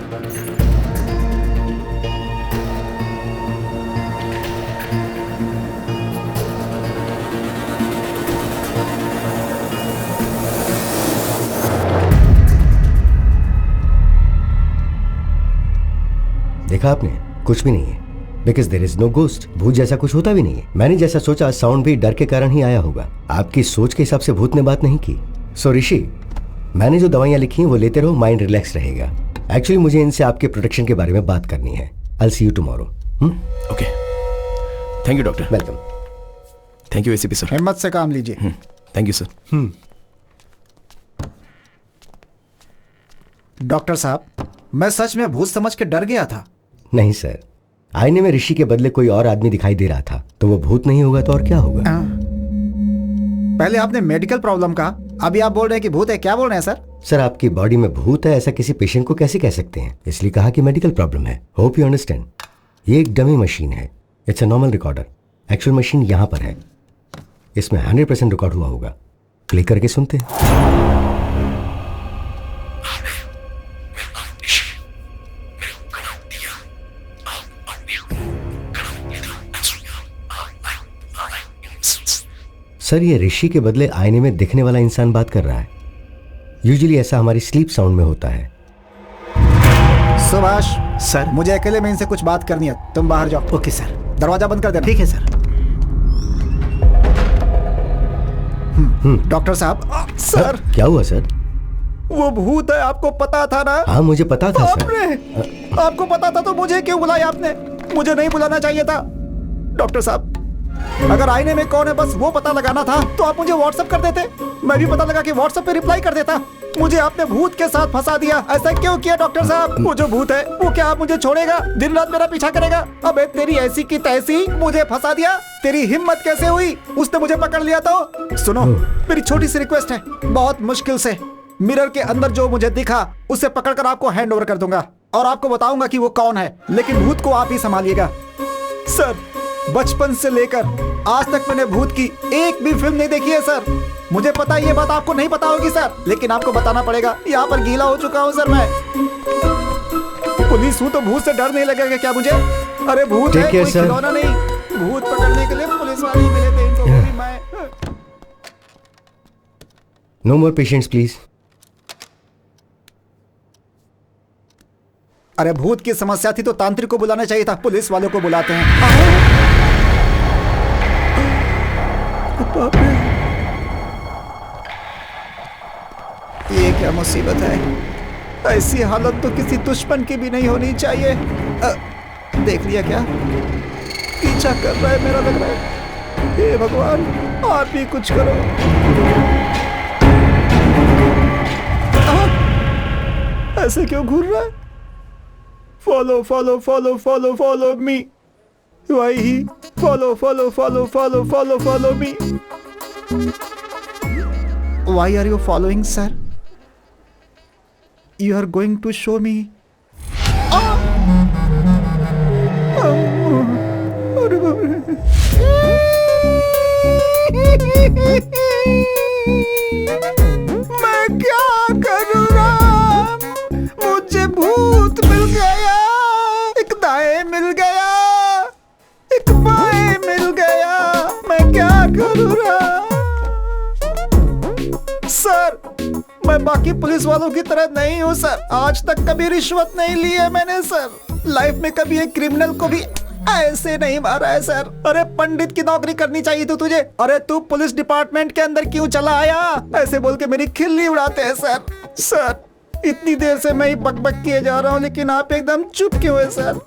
देखा आपने, कुछ भी नहीं है. Because there is no ghost. भूत जैसा कुछ होता भी नहीं है. मैंने जैसा सोचा साउंड भी डर के कारण ही आया होगा. आपकी सोच के हिसाब से भूत ने बात नहीं की. सो ऋषि, मैंने जो दवाइयां लिखी हैं वो लेते रहो, माइंड रिलैक्स रहेगा. एक्चुअली मुझे इनसे आपके प्रोटेक्शन के बारे में बात करनी है. I will see you tomorrow. Okay, thank you doctor. Welcome. Thank you ACP sir. हिम्मत से काम लीजिए. Thank you sir. डॉक्टर साहब, मैं सच में भूत समझ के डर गया था. नहीं सर, आईने में ऋषि के बदले कोई और आदमी दिखाई दे रहा था, तो वो भूत नहीं होगा तो और क्या होगा? पहले आपने मेडिकल प्रॉब्लम कहा, अभी आप बोल रहे हैं कि भूत है. क्या बोल रहे हैं सर? सर, आपकी बॉडी में भूत है ऐसा किसी पेशेंट को कैसे कह सकते हैं? इसलिए कहा कि मेडिकल प्रॉब्लम है. Hope you understand. ये एक डमी मशीन है. It's a normal recorder. Actual machine यहाँ पर है. इसमें 100% रिकॉर्ड हुआ होगा. प्ले करके सुनते हैं. सर, ये ऋषि के बदले आईने में दिखने वाला इंसान बात कर रहा है. यूजुअली ऐसा हमारी स्लीप साउंड में होता है. सुभाष सर, मुझे अकेले में इनसे कुछ बात करनी है. तुम बाहर जाओ. Okay sir. दरवाजा बंद कर देना. ठीक है सर. डॉक्टर साहब. सर, क्या हुआ सर? वो भूत है, आपको पता था ना? हाँ, मुझे पता था सर. आपको पता था तो मुझे क्यों बुलाया आपने? मुझे नहीं बुलाना चाहिए था. डॉक्टर साहब, अगर आईने में कौन है बस वो पता लगाना था तो आप मुझे व्हाट्सएप कर देते. मैं भी पता लगा के व्हाट्सएप पे रिप्लाई कर देता. मुझे आपने भूत के साथ फंसा दिया। ऐसा क्यों किया डॉक्टर साहब? वो जो भूत है वो क्या आप मुझे छोड़ेगा? दिन रात मेरा पीछा करेगा? अबे तेरी ऐसी की तैसी, मुझे फंसा दिया। तेरी हिम्मत कैसे हुई? उसने मुझे पकड़ लिया तो। सुनो, मेरी छोटी सी रिक्वेस्ट है, बहुत मुश्किल से मिरर के अंदर जो मुझे दिखा उसे पकड़कर आपको हैंड ओवर कर दूंगा और आपको बताऊंगा कि वो कौन है, लेकिन भूत को आप ही संभालिएगा। सर, बचपन से लेकर आज तक मैंने भूत की एक भी फिल्म नहीं देखी है सर। मुझे पता है ये बात आपको नहीं पता होगी सर, लेकिन आपको बताना पड़ेगा। यहाँ पर गीला हो चुका हूँ सर मैं। पुलिस हूँ तो भूत से डर नहीं लगेगा क्या मुझे? अरे भूत है, कोई खिलौना नहीं। भूत पकड़ने के लिए पुलिस वाले ही मिले थे, इनको भी मैं। No more patients, please. अरे भूत की समस्या थी तो तांत्रिक को बुलाना चाहिए था, पुलिस वालों को बुलाते हैं। ये क्या मुसीबत है? ऐसी हालत तो किसी दुश्मन की भी नहीं होनी चाहिए। देख लिया क्या? पीछा कर रहा है मेरा, लग रहा है। हे भगवान, आप भी कुछ करो। ऐसे क्यों घूर रहा है? Follow follow follow follow follow me. वही follow follow follow follow follow follow me. Why are you following, sir? You are going to show me. मैं क्या करूँ राम? मुझे भूत मिल गया, एक दाएं मिल गया, एक बाएं मिल गया। मैं क्या करूँ राम? सर, मैं बाकी पुलिस वालों की तरह नहीं हूँ सर। आज तक कभी रिश्वत नहीं ली है मैंने सर। लाइफ में कभी एक क्रिमिनल को भी ऐसे नहीं मारा है सर। अरे पंडित की नौकरी करनी चाहिए थी तुझे। अरे तू पुलिस डिपार्टमेंट के अंदर क्यों चला आया? ऐसे बोल के मेरी खिल्ली उड़ाते हैं सर। सर, इतनी देर से मैं ही बकबक किए जा रहा हूँ, लेकिन आप एकदम चुप क्यों है सर?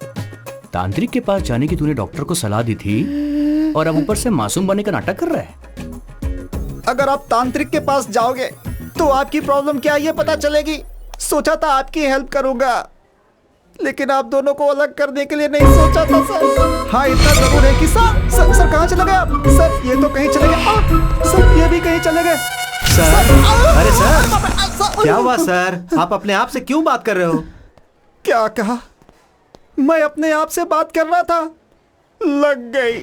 तांत्रिक के पास जाने की तूने डॉक्टर को सलाह दी थी और अब ऊपर से मासूम बनने का नाटक कर रहा है। अगर आप तांत्रिक के पास जाओगे तो आपकी प्रॉब्लम क्या है ये पता चलेगी। सोचा था आपकी हेल्प करूंगा, लेकिन आप दोनों को अलग करने के लिए नहीं सोचा था सर। हाँ, इतना जरूर है कि सर कहाँ चले गए आप? सर, ये तो कहीं चले गए। सर, ये भी कहीं चले गए। सर, अरे सर, क्या हुआ सर? आप अपने आप से क्यों बात कर रहे हो? क्या कहा? मैं अपने आप से बात कर रहा था, लग गई।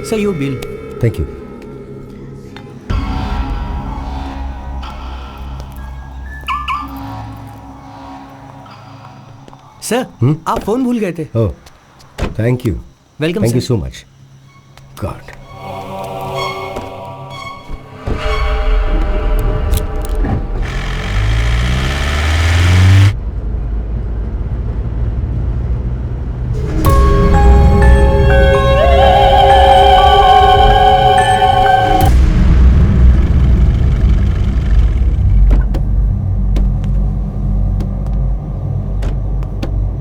Sir, your bill. Thank you. Sir, आप फोन भूल गए थे। Oh, thank you. Welcome Thank sir. you so much. God.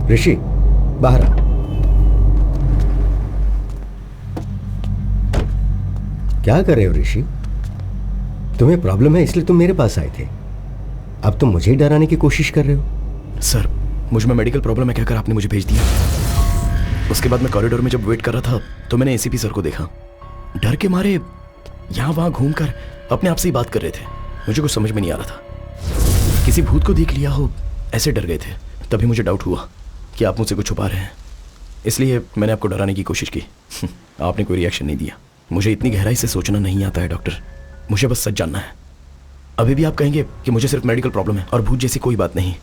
ऋषि, बाहर आ। क्या कर रहे हो ऋषि? तुम्हें प्रॉब्लम है इसलिए तुम मेरे पास आए थे। अब तुम मुझे ही डराने की कोशिश कर रहे हो। सर, मुझ में मेडिकल प्रॉब्लम है कहकर आपने मुझे भेज दिया। उसके बाद मैं कॉरिडोर में जब वेट कर रहा था तो मैंने एसीपी सर को देखा। डर के मारे यहाँ वहाँ घूमकर अपने आप से ही बात कर रहे थे। मुझे कुछ समझ में नहीं आ रहा था। किसी भूत को देख लिया हो, ऐसे डर गए थे। तभी मुझे डाउट हुआ कि आप मुझसे कुछ छुपा रहे हैं। इसलिए मैंने आपको डराने की कोशिश की। आपने कोई रिएक्शन नहीं दिया। मुझे इतनी गहराई से सोचना नहीं आता है डॉक्टर, मुझे बस सच जानना है। अभी भी आप कहेंगे कि मुझे सिर्फ मेडिकल प्रॉब्लम है और भूत जैसी कोई बात नहीं,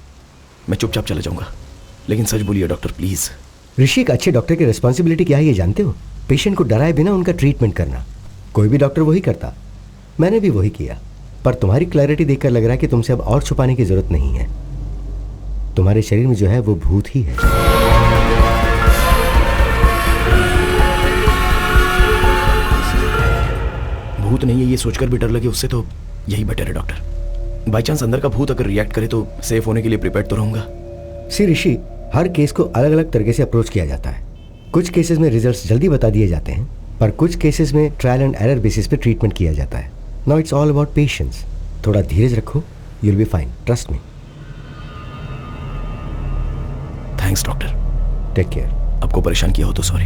मैं चुपचाप चला जाऊंगा, लेकिन सच बोलिए डॉक्टर प्लीज। ऋषि, एक अच्छे डॉक्टर की रिस्पॉन्सिबिलिटी क्या है ये जानते हो? पेशेंट को डराए बिना उनका ट्रीटमेंट करना। कोई भी डॉक्टर वही करता, मैंने भी वही किया। पर तुम्हारी क्लैरिटी देखकर लग रहा है कि तुमसे अब और छुपाने की जरूरत नहीं है। तुम्हारे शरीर में जो है वो भूत ही है। भूत नहीं है ये सोचकर भी डर लगे, उससे तो यही बेटर है डॉक्टर। बाई चांस अंदर का भूत अगर रिएक्ट करे तो सेफ होने के लिए प्रिपेयर तो रहूंगा। सी ऋषि, हर केस को अलग अलग तरीके से अप्रोच किया जाता है। कुछ केसेस में रिजल्ट्स जल्दी बता दिए जाते हैं, पर कुछ केसेस में ट्रायल एंड एरर बेसिस पे ट्रीटमेंट किया जाता है। Now it's all about patience. थोड़ा धीरज रखो, you will be fine, trust me. Thanks doctor. Take care. आपको परेशान किया हो तो सॉरी।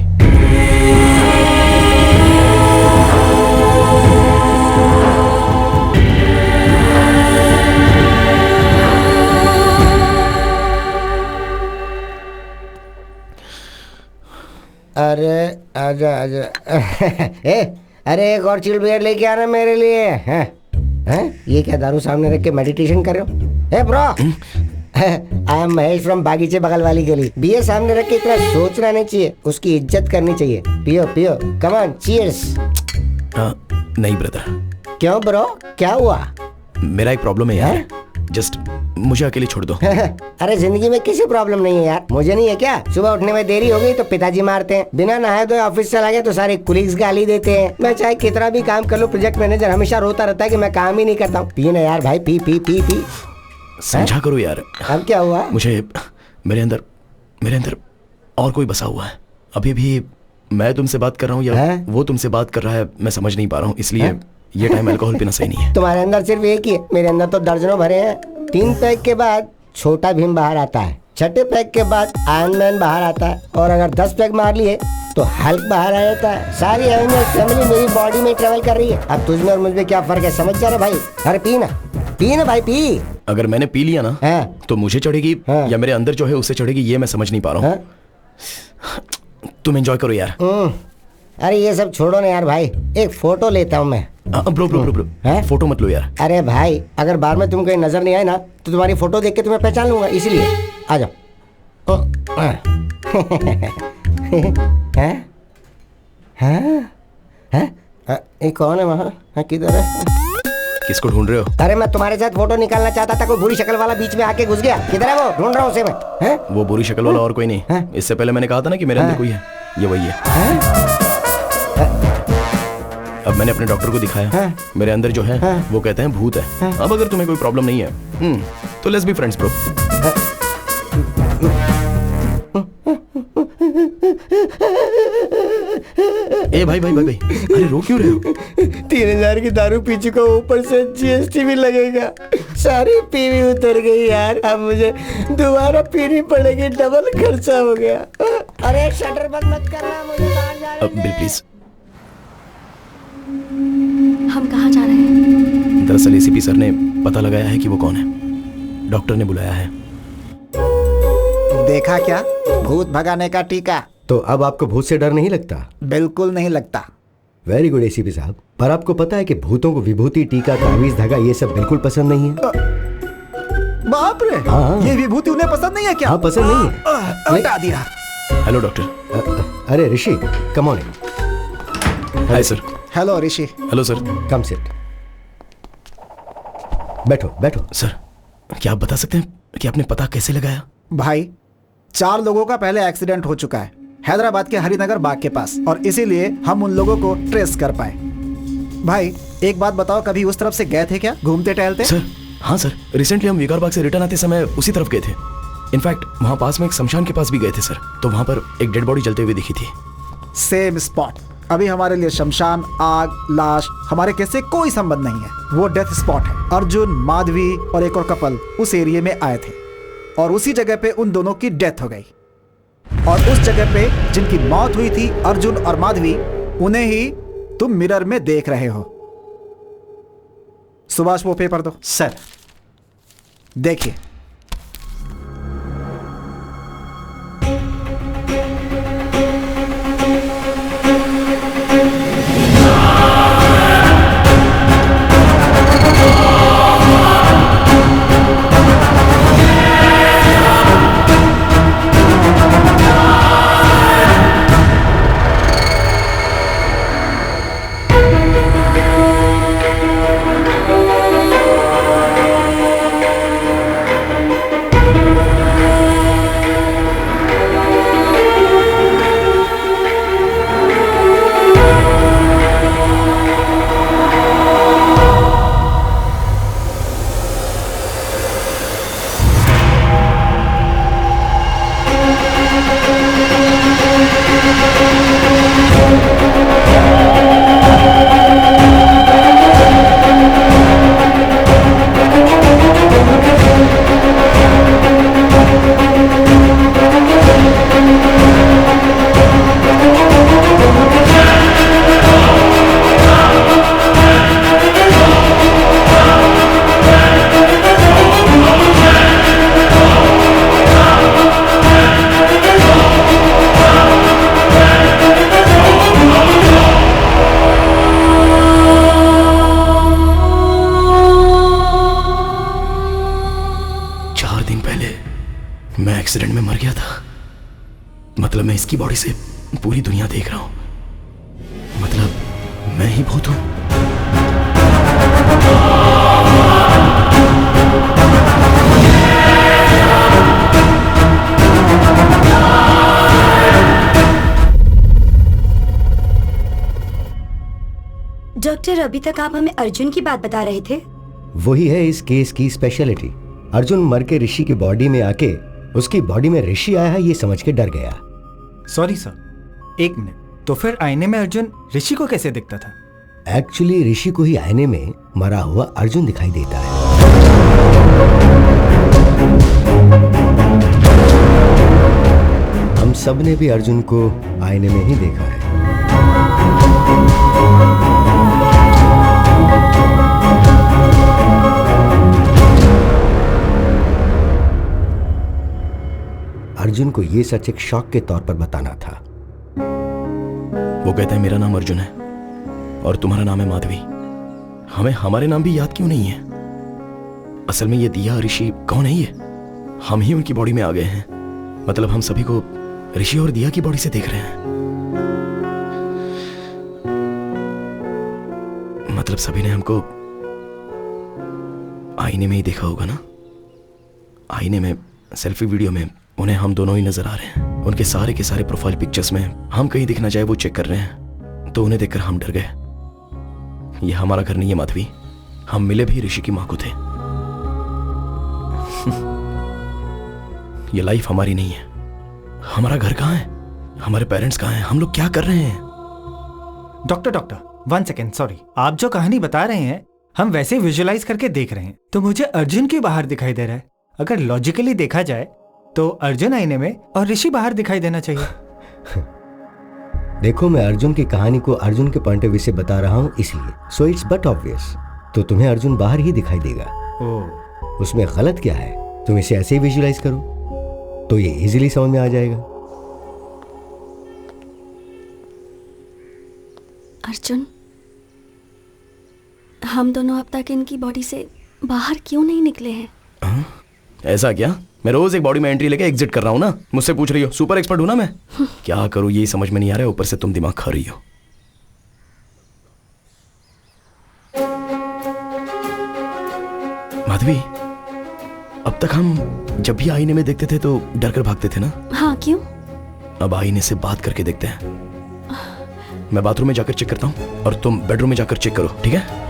अरे आजा आजा। अरे एक और चिल बियर लेके आना मेरे लिए। हैं? ये क्या दारू सामने रख के मेडिटेशन कर रहे हो? Bro, I am Mahesh from बागीचे बगल वाली गली। बियर सामने रख के इतना सोचना नहीं चाहिए, उसकी इज्जत करनी चाहिए। पियो पियो, कम ऑन, चीयर्स। नहीं ब्रदर। क्यों ब्रो, क्या हुआ? मेरा एक प्रॉब्लम है यार, जस्ट मुझे अकेले छोड़ दो। अरे जिंदगी में किसी प्रॉब्लम नहीं है यार, मुझे नहीं है क्या? सुबह उठने में देरी हो गई तो पिताजी मारते हैं, बिना नहाए धोए ऑफिस चला गया तो सारे कुलीग्स गाली देते हैं। मैं चाहे कितना भी काम कर लूं, प्रोजेक्ट मैनेजर हमेशा रोता रहता है कि मैं काम ही नहीं करता हूँ। पी ना यार भाई, पी पी पी पी। समझा करो यार। अब क्या हुआ? मुझे मेरे अंदर और कोई बसा हुआ है। अभी भी मैं तुमसे बात कर रहा हूँ या वो तुमसे बात कर रहा है, मैं समझ नहीं पा रहा हूँ, इसलिए ये टाइम अल्कोहल पीना सही नहीं है। तुम्हारे अंदर सिर्फ एक ही है, मेरे अंदर तो दर्जनों भरे हैं। 3 पैक के बाद छोटा भीम बाहर आता है, 6ठे पैक के बाद आयरन मैन बाहर आता है, और अगर 10 पैक मार लिए तो हल्क बाहर आ जाता है। सारी एवेंजर्स फैमिली मेरी बॉडी में ट्रेवल कर रही है। अब तुझमें और मुझमें क्या फर्क है, समझ जा रहा भाई? अरे पी ना भाई, पी। अगर मैंने पी लिया ना तो मुझे चढ़ेगी या मेरे अंदर जो है उससे चढ़ेगी, ये मैं समझ नहीं पा रहा हूँ। तुम एंजॉय करो यार। अरे ये सब छोड़ो ना यार भाई, एक फोटो लेता हूँ मैं। ब्रो फोटो मत लो यार। अरे भाई, अगर बार में तुम कहीं नजर नहीं आए ना तो तुम्हारी फोटो देख के तुम्हें पहचान लूंगा, इसीलिए आ जाओ। ये कौन है वहाँ? किधर है? किसको ढूंढ रहे हो? अरे मैं तुम्हारे साथ फोटो निकालना चाहता था, कोई बुरी शक्ल वाला बीच में आके घुस गया। किधर है वो? ढूंढ रहा हूँ उसे मैं। वो बुरी शक्ल वाला और कोई नहीं, इससे पहले मैंने कहा था ना कि मेरे अंदर कोई है, ये वही है। अब मैंने अपने डॉक्टर को दिखाया, मेरे अंदर जो है वो कहते हैं भूत है। अब अगर तुम्हें कोई प्रॉब्लम नहीं है तो लेट्स बी फ्रेंड्स ब्रो। ए भाई, अरे रो क्यों रहे हो? 3000 की दारू पी चुका, ऊपर से GST भी लगेगा। सारी पीवी उतर गई यार, अब मुझे दोबारा पीनी पड़ेगी, डबल खर्चा हो गया। अरे शटर बंद मत करना, मुझे बाहर जाने दे। Bill please. हम कहाँ जा रहे हैं? दरअसल ACP सर ने पता लगाया है कि वो कौन है, डॉक्टर ने बुलाया है। देखा क्या, भूत भगाने का टीका। तो अब आपको भूत से डर नहीं लगता? बिल्कुल नहीं लगता। वेरी गुड ACP साहब। पर आपको पता है कि भूतों को विभूति, टीका, तावीज, धागा ये सब बिल्कुल पसंद नहीं है। बाप रे, ये विभूति उन्हें पसंद नहीं है क्या? हाँ, पसंद नहीं है। हटा दिया। Hello doctor. अरे Rishi, come on. Hi sir. Hello Rishi. Hello sir. Come sit. बैठो। सर, क्या आप बता सकते हैं कि आपने पता कैसे लगाया? भाई, 4 लोगों का पहले एक्सीडेंट हो चुका है हैदराबाद के हरिनगर बाग के पास, और इसीलिए हम उन लोगों को ट्रेस कर पाए। भाई एक बात बताओ, कभी उस तरफ से गए थे क्या, घूमते टहलते? सर हाँ सर, रिसेंटली हम विकार बाग से रिटर्न आते समय उसी तरफ गए थे। इनफैक्ट वहाँ पास में एक शमशान के पास भी गए थे सर, तो वहाँ पर एक डेड बॉडी जलते हुए दिखी थी। Same spot. अभी हमारे लिए शमशान, आग, लाश हमारे केस से कोई संबंध नहीं है, वो डेथ स्पॉट है। अर्जुन, माधवी और एक और कपल उस एरिया में आए थे और उसी जगह पे उन दोनों की डेथ हो गई, और उस जगह पे जिनकी मौत हुई थी, अर्जुन और माधवी, उन्हें ही तुम मिरर में देख रहे हो। सुभाष वो पेपर दो। सर मैं एक्सीडेंट में मर गया था। मतलब मैं इसकी बॉडी से पूरी दुनिया देख रहा हूं। मतलब मैं ही भूत हूं। डॉक्टर, अभी तक आप हमें अर्जुन की बात बता रहे थे। वही है इस केस की स्पेशलिटी। अर्जुन मर के ऋषि की बॉडी में आके उसकी बॉडी में ऋषि आया है ये समझ के डर गया। Sorry sir, 1 minute. तो फिर आईने में अर्जुन ऋषि को कैसे दिखता था? एक्चुअली ऋषि को ही आईने में मरा हुआ अर्जुन दिखाई देता है। हम सब ने भी अर्जुन को आईने में ही देखा है। अर्जुन को ये सच एक शॉक के तौर पर बताना था। वो कहते हैं मेरा नाम अर्जुन है और तुम्हारा नाम है माधवी। हमें हमारे नाम भी याद क्यों नहीं है? असल में ये दिया ऋषि कौन है? ये हम ही उनकी बॉडी में आ गए हैं। मतलब हम सभी को ऋषि और दिया की बॉडी से देख रहे हैं। मतलब सभी ने हमको आईने में ही देखा होगा ना। आईने में, सेल्फी वीडियो में उन्हें हम दोनों ही नजर आ रहे हैं। उनके सारे के सारे प्रोफाइल पिक्चर्स में हम कहीं दिख ना जाए वो चेक कर रहे हैं। तो उन्हें देखकर हम डर गए। ये हमारा घर नहीं है माधवी। हम मिले भी ऋषि की मां को थे। ये लाइफ हमारी नहीं है। हमारा घर कहाँ है? हमारे पेरेंट्स कहाँ हैं? हम लोग क्या कर रहे हैं? Doctor 1 second, sorry. आप जो कहानी बता रहे हैं हम वैसे विजुअलाइज करके देख रहे हैं। तो मुझे अर्जुन की बाहर दिखाई दे रहा है। अगर लॉजिकली देखा जाए तो अर्जुन आईने में और ऋषि बाहर दिखाई देना चाहिए। देखो, मैं अर्जुन की कहानी को अर्जुन के पॉइंट ऑफ व्यू से बता रहा हूँ इसलिए। So it's but obvious. तो तुम्हें अर्जुन बाहर ही दिखाई देगा। उसमें गलत क्या है? तुम इसे ऐसे ही विजुअलाइज करो तो ये इजीली समझ में आ जाएगा। अर्जुन, हम दोनों अब तक इनकी बॉडी से बाहर क्यों नहीं निकले हैं? ऐसा क्या? मैं रोज एक बॉडी में एंट्री लेके एग्जिट कर रहा हूं ना। मुझसे पूछ रही हो? सुपर एक्सपर्ट हूं ना मैं। क्या करूं ये समझ में नहीं आ रहा है। ऊपर से तुम दिमाग खा रही हो। माधवी, अब तक हम जब भी आईने में देखते थे तो डर कर भागते थे ना। हाँ, क्यों? अब आईने से बात करके देखते हैं। मैं बाथरूम में जाकर चेक करता हूं और तुम बेडरूम में जाकर चेक करो, ठीक है?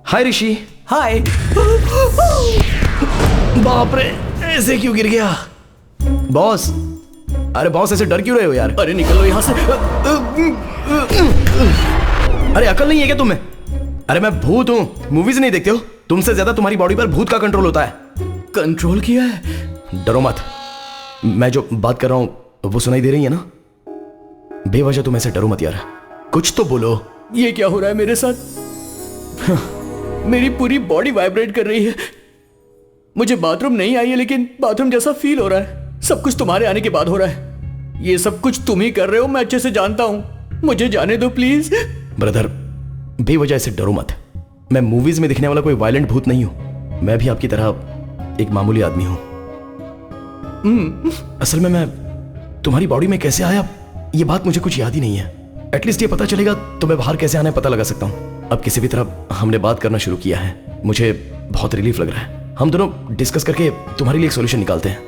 हाय ऋषि। हाय। बाप रे, ऐसे क्यों गिर गया? बॉस, अरे बॉस ऐसे डर क्यों रहे हो यार? अरे निकलो यहाँ से। अरे अकल नहीं है क्या तुम्हें? अरे मैं भूत हूँ। मूवीज नहीं देखते हो? तुमसे ज्यादा तुम्हारी बॉडी पर भूत का कंट्रोल होता है। कंट्रोल किया है? डरो मत। मैं जो बात कर रहा हूँ वो सुनाई दे रही है ना? बेवजह तुम ऐसे डरो मत यार। कुछ तो बोलो। ये क्या हो रहा है मेरे साथ? मेरी पूरी बॉडी वाइब्रेट कर रही है। मुझे बाथरूम नहीं आई है लेकिन बाथरूम जैसा फील हो रहा है। सब कुछ तुम्हारे आने के बाद हो रहा है। ये सब कुछ तुम ही कर रहे हो, मैं अच्छे से जानता हूं। मुझे जाने दो प्लीज। ब्रदर, बेवजह ऐसे डरो मत। मैं मूवीज में दिखने वाला कोई वायलेंट भूत नहीं हूं। मैं भी आपकी तरह एक मामूली आदमी हूं। असल में मैं तुम्हारी बॉडी में कैसे आया ये बात मुझे कुछ याद ही नहीं है। एटलीस्ट ये पता चलेगा तो मैं बाहर कैसे आना है पता लगा सकता हूं। अब किसी भी तरह हमने बात करना शुरू किया है। मुझे बहुत रिलीफ लग रहा है। हम दोनों डिस्कस करके तुम्हारे लिए एक सॉल्यूशन निकालते हैं।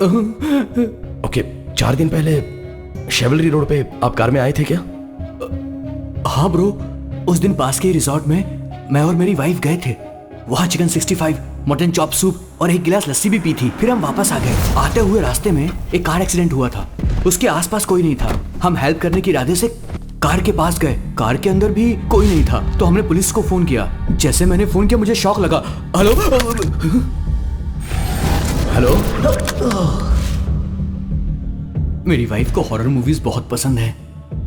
ओके, 4 दिन पहले शेवलरी रोड पे आप कार में आए थे क्या? हाँ ब्रो, उस दिन पास के रिजॉर्ट में मैं और मेरी वाइफ गए थे। वहाँ चिकन 65, मटन चॉप सूप और एक गिलास लस्सी भी पी थी। फिर हम वापस आ गए। आते हुए रास्ते में एक कार एक्सीडेंट हुआ था। उसके आसपास कोई नहीं था। हम हेल्प करने के इरादे से कार के पास गए। कार के अंदर भी कोई नहीं था तो हमने पुलिस को फोन किया। जैसे मैंने फोन किया मुझे शॉक लगा। Hello hello. मेरी वाइफ को हॉरर मूवीज बहुत पसंद है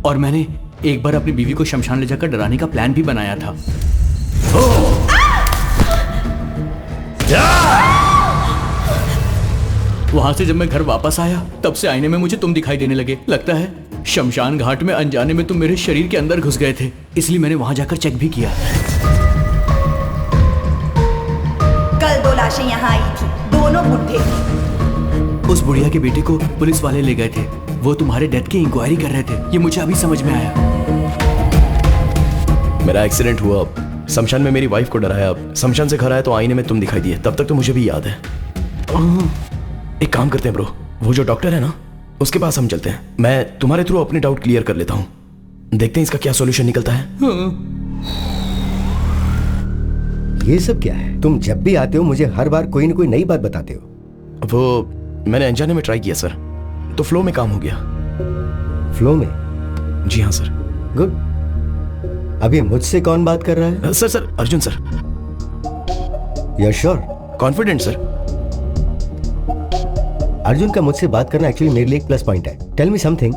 और मैंने एक बार अपनी बीवी को शमशान ले जाकर डराने का प्लान भी बनाया था। वहां से जब मैं घर वापस आया तब से आईने में मुझे तुम दिखाई देने लगे। लगता है शमशान घाट में अनजाने में तुम मेरे शरीर के अंदर घुस गए थे, इसलिए मैंने वहां जाकर चेक भी किया। कल 2 लाशें यहाँ आई थी, दोनों बुढ़े थे। उस बुढ़िया के बेटे को पुलिस वाले ले गए थे, वो तुम्हारे डेथ की इंक्वायरी कर रहे थे, ये मुझे अभी समझ में आया। मेरा एक्सीडेंट हुआ, शमशान में मेरी वाइफ को डराया, शमशान से घर आया तो आईने में तुम दिखाई दिए, तब तक तो मुझे भी याद है। एक काम करते हैं ब्रो, वो जो डॉक्टर है ना उसके पास हम चलते हैं, मैं तुम्हारे थ्रू अपने डाउट क्लियर कर लेता हूँ, देखते हैं इसका क्या सॉल्यूशन निकलता है। ये सब क्या है? तुम जब भी आते हो मुझे हर बार कोई ना कोई नई बात बताते हो। वो मैंने अनजाने में ट्राई किया सर, तो फ्लो में काम हो गया। फ्लो में? जी हाँ सर। गुड। अभी मुझसे कौन बात कर रहा है? Sir Arjun sir. You are sure? Confident sir. Arjun का मुझसे बात करना एक्चुअली मेरे लिए एक प्लस पॉइंट है। टेल मी समथिंग,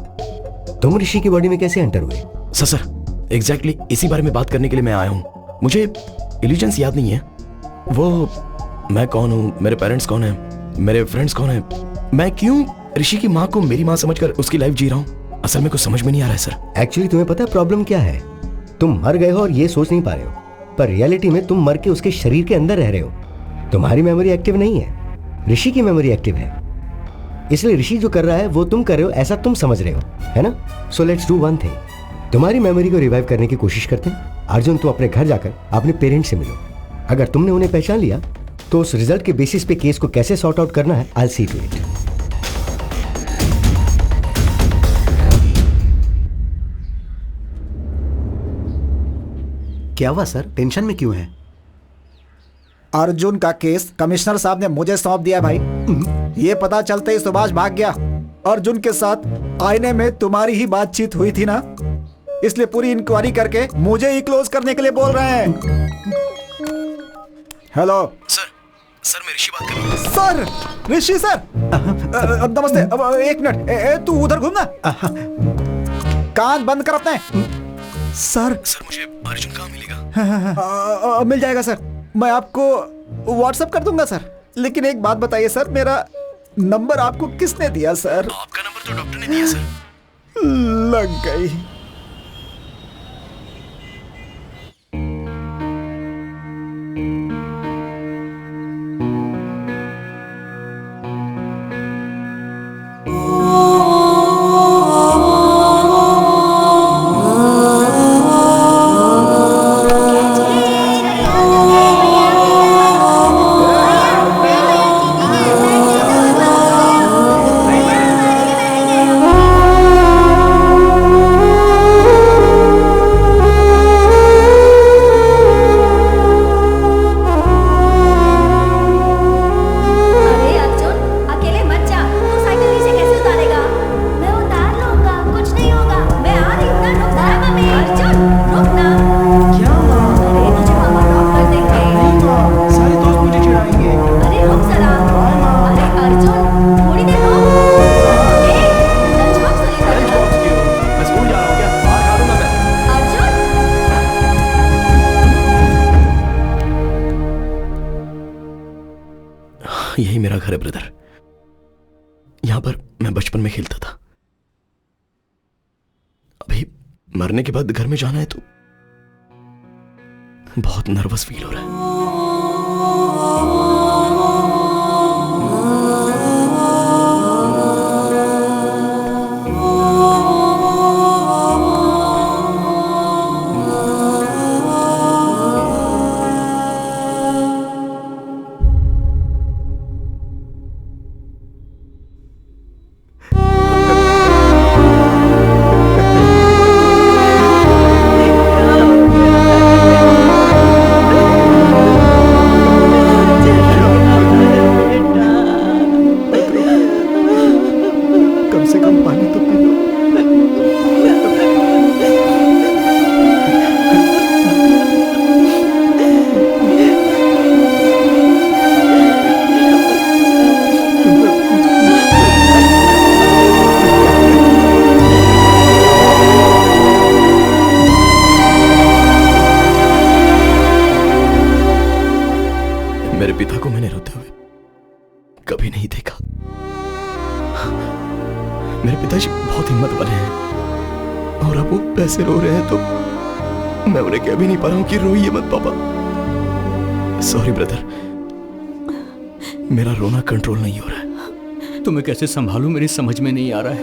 तुम ऋषि की बॉडी में कैसे एंटर हुए? सर एग्जैक्टली इसी बारे में बात करने के लिए मैं आया हूँ। मुझे इल्यूजन्स याद नहीं है, वो मैं कौन हूँ, मेरे पेरेंट्स कौन है, मेरे फ्रेंड्स कौन है, मैं क्यों ऋषि की माँ को मेरी माँ समझकर उसकी लाइफ जी रहा हूँ, असल में कुछ समझ में नहीं आ रहा है सर। एक्चुअली तुम्हें पता है प्रॉब्लम क्या है? तुम मर गए हो और ये सोच नहीं पा रहे हो, पर रियलिटी में तुम मर के उसके शरीर के अंदर रह रहे हो। तुम्हारी मेमोरी एक्टिव नहीं है, ऋषि की मेमोरी एक्टिव है, इसलिए ऋषि जो कर रहा है वो तुम कर रहे हो ऐसा तुम समझ रहे हो, है ना? So let's do one thing, तुम्हारी मेमोरी को रिवाइव करने की कोशिश करते हैं। अर्जुन तुम अपने घर जाकर अपने पेरेंट्स से मिलो, अगर तुमने उन्हें पहचान लिया तो उस रिजल्ट के बेसिस पे केस को कैसे सॉर्ट आउट करना है, आई सी टू इट। क्या हुआ सर, टेंशन में क्यों है? अर्जुन का केस कमिश्नर साहब ने मुझे सौंप दिया भाई। ये पता चलते ही सुभाष भाग गया। अर्जुन के साथ आईने में तुम्हारी ही बातचीत हुई थी ना, इसलिए पूरी इंक्वायरी करके मुझे ही क्लोज करने के लिए बोल रहे हैं। हेलो सर मैं ऋषि बात कर रहा हूँ। सर, ऋषि सर, नमस्ते। अब एक मिनट, तू उधर घूमना, कान बंद कर अपने। सर मुझे अर्जुन कहाँ मिलेगा? मिल जाएगा सर, मैं आपको व्हाट्सएप कर दूंगा सर। लेकिन एक बात बताइए सर, मेरा नंबर आपको किसने दिया सर? आपका नंबर तो डॉक्टर ने दिया सर। लग गई। यही मेरा घर है ब्रदर, यहां पर मैं बचपन में खेलता था। अभी मरने के बाद घर में जाना है तो बहुत नर्वस फील हो रहा है। पैसे रो रहे हैं तो मैं उन्हें कह भी नहीं पा रहा हूं कि रोइए मत पापा। सॉरी ब्रदर, मेरा रोना कंट्रोल नहीं हो रहा है। तुम्हें कैसे संभालूं मेरी समझ में नहीं आ रहा है।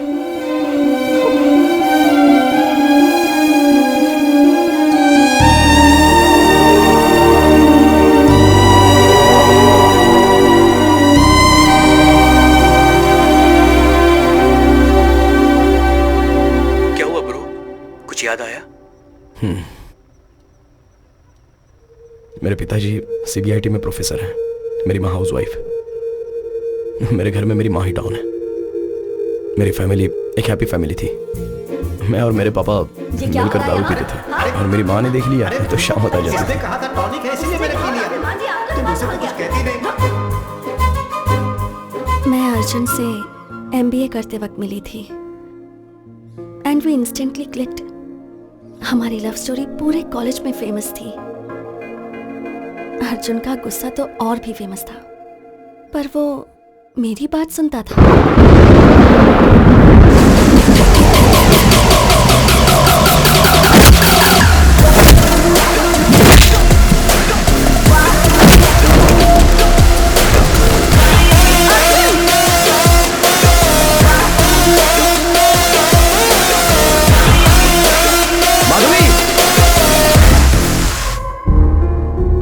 क्या हुआ ब्रो, कुछ याद आया? मेरे पिताजी सीबीआईटी में प्रोफेसर हैं, मेरी माँ हाउस वाइफ। मेरे घर में मेरी माँ ही डॉन है। मेरी फैमिली एक हैप्पी फैमिली थी। मैं और मेरे पापा मिलकर दारू पीते थे और मेरी माँ ने देख लिया तो शाम होता जाती थी। कहा था टॉनिक है इसीलिए मैंने पी लिया। तुम मुझसे कुछ कहती नहीं। मैं अर्जुन से एमबीए करते वक्त मिली थी एंड वी इंस्टेंटली क्लिक्ड। हमारी लव स्टोरी पूरे कॉलेज में फेमस थी। अर्जुन का गुस्सा तो और भी फेमस था, पर वो मेरी बात सुनता था।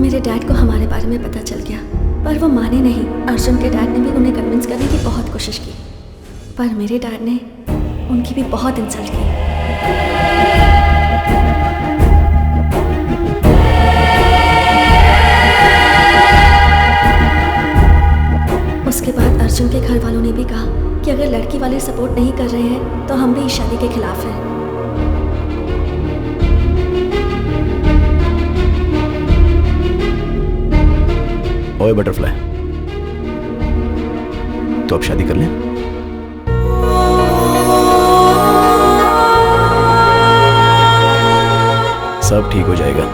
मेरे डैड को हमारे बारे में पता चल गया, पर वो माने नहीं। अर्जुन के डैड ने भी उन्हें कन्विंस करने की बहुत कोशिश की, पर मेरे डैड ने उनकी भी बहुत इंसल्ट की। उसके बाद अर्जुन के घर वालों ने भी कहा कि अगर लड़की वाले सपोर्ट नहीं कर रहे हैं तो हम भी इस शादी के खिलाफ हैं। ओए बटरफ्लाई, तो अब शादी कर लें? सब ठीक हो जाएगा।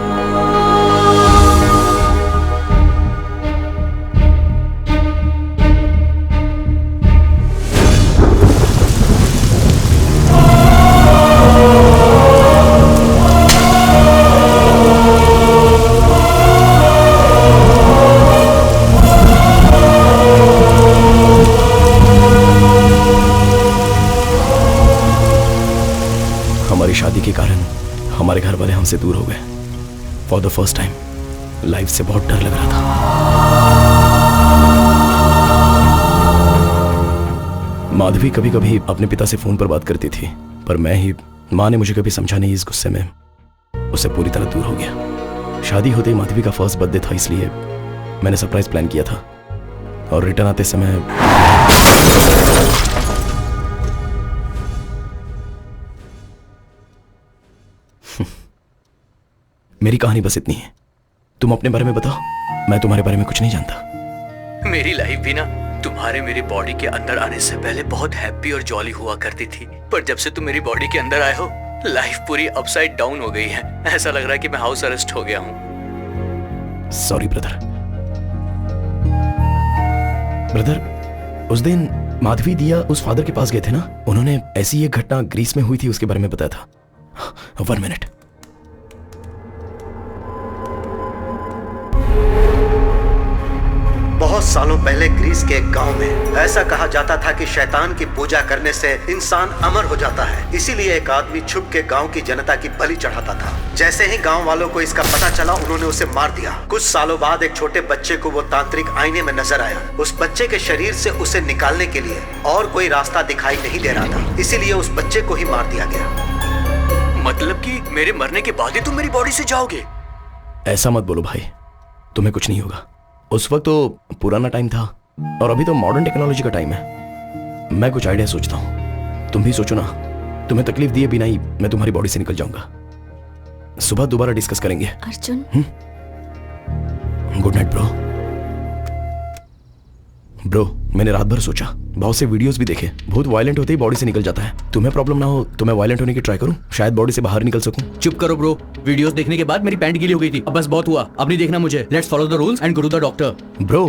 हमारी शादी के कारण हमारे घर वाले हमसे दूर हो गए। For the first time life से बहुत डर लग रहा था। माधवी कभी कभी अपने पिता से फोन पर बात करती थी, पर माँ ने मुझे कभी समझा नहीं। इस गुस्से में उससे पूरी तरह दूर हो गया। शादी होते ही माधवी का फर्स्ट बर्थडे था, इसलिए मैंने सरप्राइज प्लान किया था और रिटर्न आते समय मेरी कहानी बस इतनी है। तुम अपने बारे में बताओ, मैं तुम्हारे बारे में कुछ नहीं जानता। मेरी लाइफ भी ना तुम्हारे मेरी बॉडी के अंदर आने से पहले बहुत हैप्पी और जॉली हुआ करती थी, पर जब से तुम मेरी बॉडी के अंदर आए हो लाइफ पूरी अपसाइड डाउन हो गई है। ऐसा लग रहा है कि मैं हाउस अरेस्ट हो गया हूँ। सॉरी ब्रदर, उस दिन माधवी दिया उस फादर के पास गए थे ना, उन्होंने ऐसी एक घटना ग्रीस में हुई थी उसके बारे में बताया था। 1 मिनट। बहुत सालों पहले ग्रीस के एक गांव में ऐसा कहा जाता था कि शैतान की पूजा करने से इंसान अमर हो जाता है। इसीलिए एक आदमी छुप के गांव की जनता की बलि चढ़ाता था। जैसे ही गांव वालों को इसका पता चला, उन्होंने उसे मार दिया। कुछ सालों बाद एक छोटे बच्चे को वो तांत्रिक आईने में नजर आया। उस बच्चे के शरीर से उसे निकालने के लिए और कोई रास्ता दिखाई नहीं दे रहा था, इसीलिए उस बच्चे को ही मार दिया गया। मतलब कि मेरे मरने के बाद ही तुम मेरी बॉडी से जाओगे? ऐसा मत बोलो भाई, तुम्हें कुछ नहीं होगा। उस वक्त तो पुराना टाइम था और अभी तो मॉडर्न टेक्नोलॉजी का टाइम है। मैं कुछ आइडिया सोचता हूँ, तुम भी सोचो ना। तुम्हें तकलीफ दिए बिना ही मैं तुम्हारी बॉडी से निकल जाऊंगा। सुबह दोबारा डिस्कस करेंगे। Arjun, good night bro. मैंने रात भर सोचा, बहुत से वीडियोस भी देखे, बहुत वायलेंट होते ही बॉडी से निकल जाता है। तुम्हें प्रॉब्लम ना हो तो मैं वायलेंट होने की ट्राई करूं, शायद बॉडी से बाहर निकल सकूं। चुप करो ब्रो, वीडियोस देखने के बाद मेरी पैंट गीली हो गई थी। अब बस बहुत हुआ, अब नहीं देखना मुझे। Let's follow the rules and go to the doctor. Bro,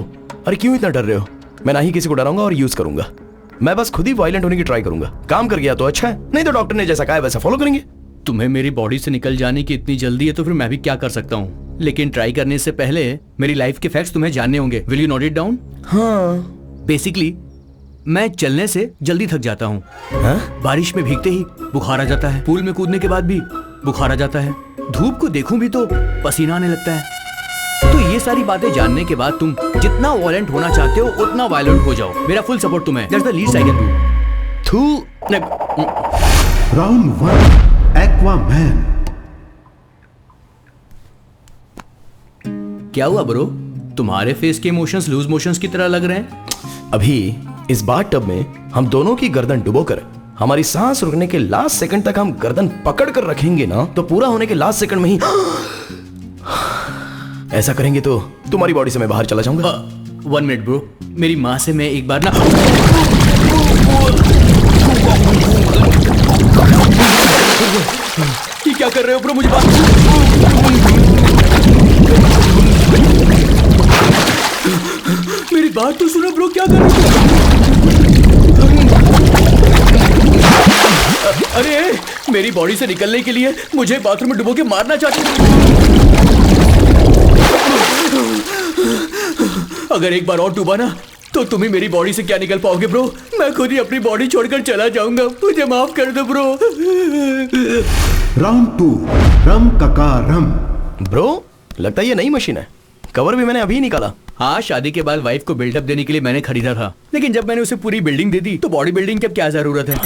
अरे क्यों इतना डर रहे हो? मैं ना ही किसी को डराऊंगा और यूज करूंगा। मैं बस खुद ही वायलेंट होने की ट्राई करूंगा। काम कर गया तो अच्छा है, नहीं तो डॉक्टर ने जैसा कहा है वैसा फॉलो करेंगे। तुम्हें मेरी बॉडी से निकल जाने की इतनी जल्दी है तो फिर मैं भी क्या कर सकता हूँ, लेकिन ट्राई करने से पहले मेरी लाइफ के फैक्ट्स तुम्हें जानने होंगे। Will you note it down? हाँ। बेसिकली मैं चलने से जल्दी थक जाता हूँ। बारिश में भीगते ही बुखार आ जाता है, पूल में कूदने के बाद भी बुखार आ जाता है, धूप को देखूं भी तो पसीना आने लगता है। तो ये सारी बातें जानने के बाद तुम जितना वायलेंट होना चाहते हो उतना वायलेंट हो जाओ। मेरा फुल सपोर्ट तुम्हें। That's the least I can do. Round 1, Aquaman. क्या हुआ ब्रो? तुम्हारे फेस के इमोशंस लूज मोशंस की तरह लग रहे हैं। अभी इस बाथटब में हम दोनों की गर्दन डुबोकर हमारी सांस रुकने के लास्ट सेकंड तक हम गर्दन पकड़ कर रखेंगे ना, तो पूरा होने के लास्ट सेकंड में ही ऐसा करेंगे तो तुम्हारी बॉडी से मैं बाहर चला जाऊंगा। 1 मिनट ब्रो, मेरी माँ से मैं एक बार ना ये क्या कर रहे हो ब्रो? मुझे बात मेरी बात तो सुनो ब्रो, क्या कर रहे हो? अरे मेरी बॉडी से निकलने के लिए मुझे बाथरूम में डुबो के मारना चाहते हो? अगर एक बार और डूबा ना तो तुम ही मेरी बॉडी से क्या निकल पाओगे ब्रो। मैं खुद ही अपनी बॉडी छोड़कर चला जाऊंगा, मुझे माफ कर दो ब्रो। राउंड 2, रम कका रम। ब्रो लगता है ये नई मशीन है, कवर भी मैंने अभी निकाला। हाँ, शादी के बाद वाइफ को बिल्डअप देने के लिए मैंने खरीदा था, लेकिन जब मैंने उसे पूरी बिल्डिंग दे दी तो बॉडी बिल्डिंग की अब क्या जरूरत है?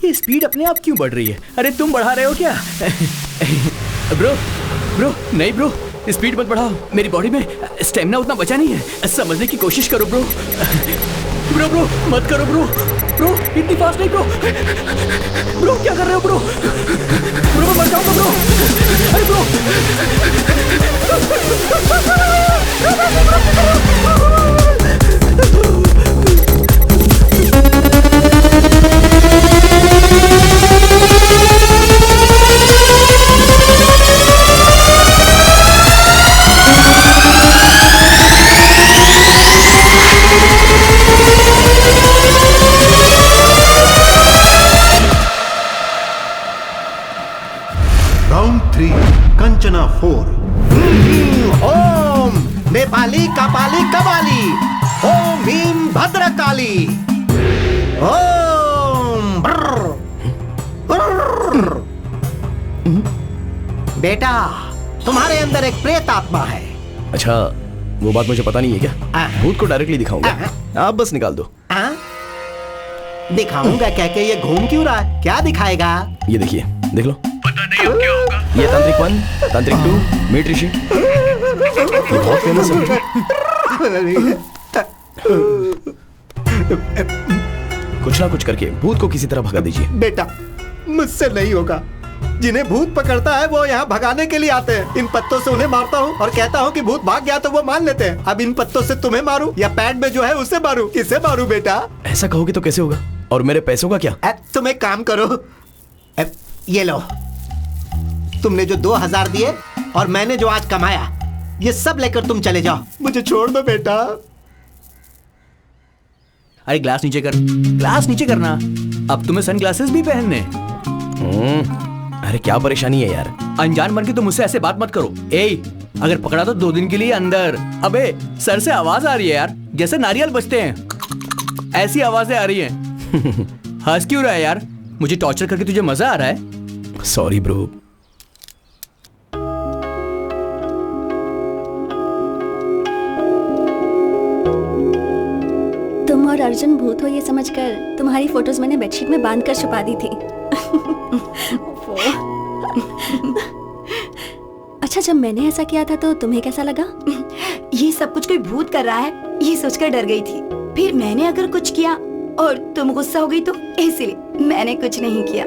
ये स्पीड अपने आप क्यों बढ़ रही है? अरे तुम बढ़ा रहे हो क्या? ब्रो नहीं ब्रो, स्पीड मत बढ़ाओ, मेरी बॉडी में स्टेमिना उतना बचा नहीं है। समझने की कोशिश करो ब्रो। ब्रो मत करो ब्रो, इतनी फास्ट नहीं ब्रो। क्या कर रहे हो ब्रो? मैं मर जाऊंगा ब्रो। अरे ब्रो राउंड 3, कंचना 4। ओम नेपाली कपाली कबाली, ओम भीम भद्रकाली, ओम बेटा तुम्हारे अंदर एक प्रेत आत्मा है। अच्छा वो बात मुझे पता नहीं है क्या? भूत को डायरेक्टली दिखाऊंगा, आप बस निकाल दो। दिखाऊंगा कह के ये घूम क्यों रहा है? क्या दिखाएगा? ये देखिए, देख लो। पता नहीं अब क्या होगा। ये तांत्रिक 1, तांत्रिक 2, मीट ऋषि, ये बहुत फेमस है। कुछ ना कुछ करके भूत को किसी तरह भगा दीजिए। बेटा मुझसे नहीं होगा, जिन्हें भूत पकड़ता है वो यहाँ भगाने के लिए आते हैं। इन पत्तों से उन्हें मारता हूँ और कहता हूँ कि भूत भाग गया तो वो मान लेते हैं। अब इन पत्तों से तुम्हें मारूं या पैड में जो है उसे मारूं? किसे मारूं बेटा? ऐसा कहोगे तो कैसे होगा? और मेरे पैसों का क्या? तुम एक काम करो, ये लो, तुमने जो 2000 दिए और मैंने जो आज कमाया, ये सब लेकर तुम चले जाओ, मुझे छोड़ दो बेटा। अरे ग्लास नीचे कर, ग्लास नीचे करना। अब तुम्हें सन ग्लासेस भी पहनने। अरे क्या परेशानी है यार? अनजान बन के तुम मुझसे ऐसे बात मत करो। अगर पकड़ा तो 2 दिन के लिए अंदर। अबे सर से आवाज आ रही है यार, जैसे नारियल बजते हैं, ऐसी आवाजें आ रही हैं। हंस क्यों रहा है यार? मुझे टॉर्चर करके तुझे मजा आ रहा है? Sorry bro. तुम और अर्जुन भूत हो ये समझकर तुम्हारी फोटोज मैंने बेडशीट में बांध कर छुपा दी थी। अच्छा जब मैंने ऐसा किया था तो तुम्हें कैसा लगा? ये सब कुछ कोई भूत कर रहा है ये सोचकर डर गई थी। फिर मैंने अगर कुछ किया और तुम गुस्सा हो गई तो इसलिए मैंने कुछ नहीं किया।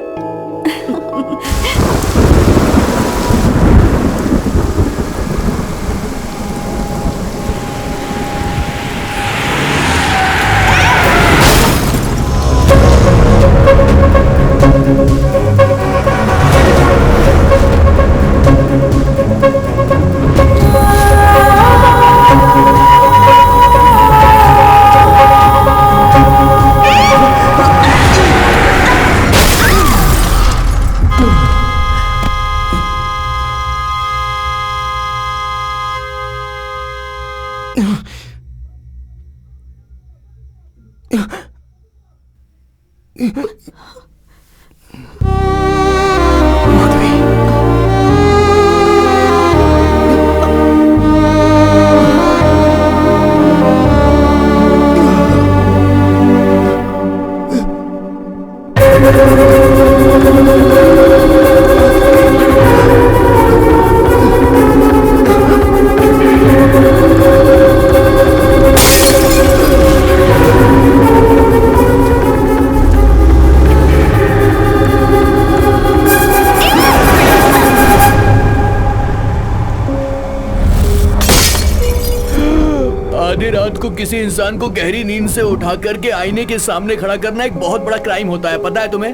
आधी रात को किसी इंसान को गहरी नींद से उठा करके आईने के सामने खड़ा करना एक बहुत बड़ा क्राइम होता है, पता है तुम्हें?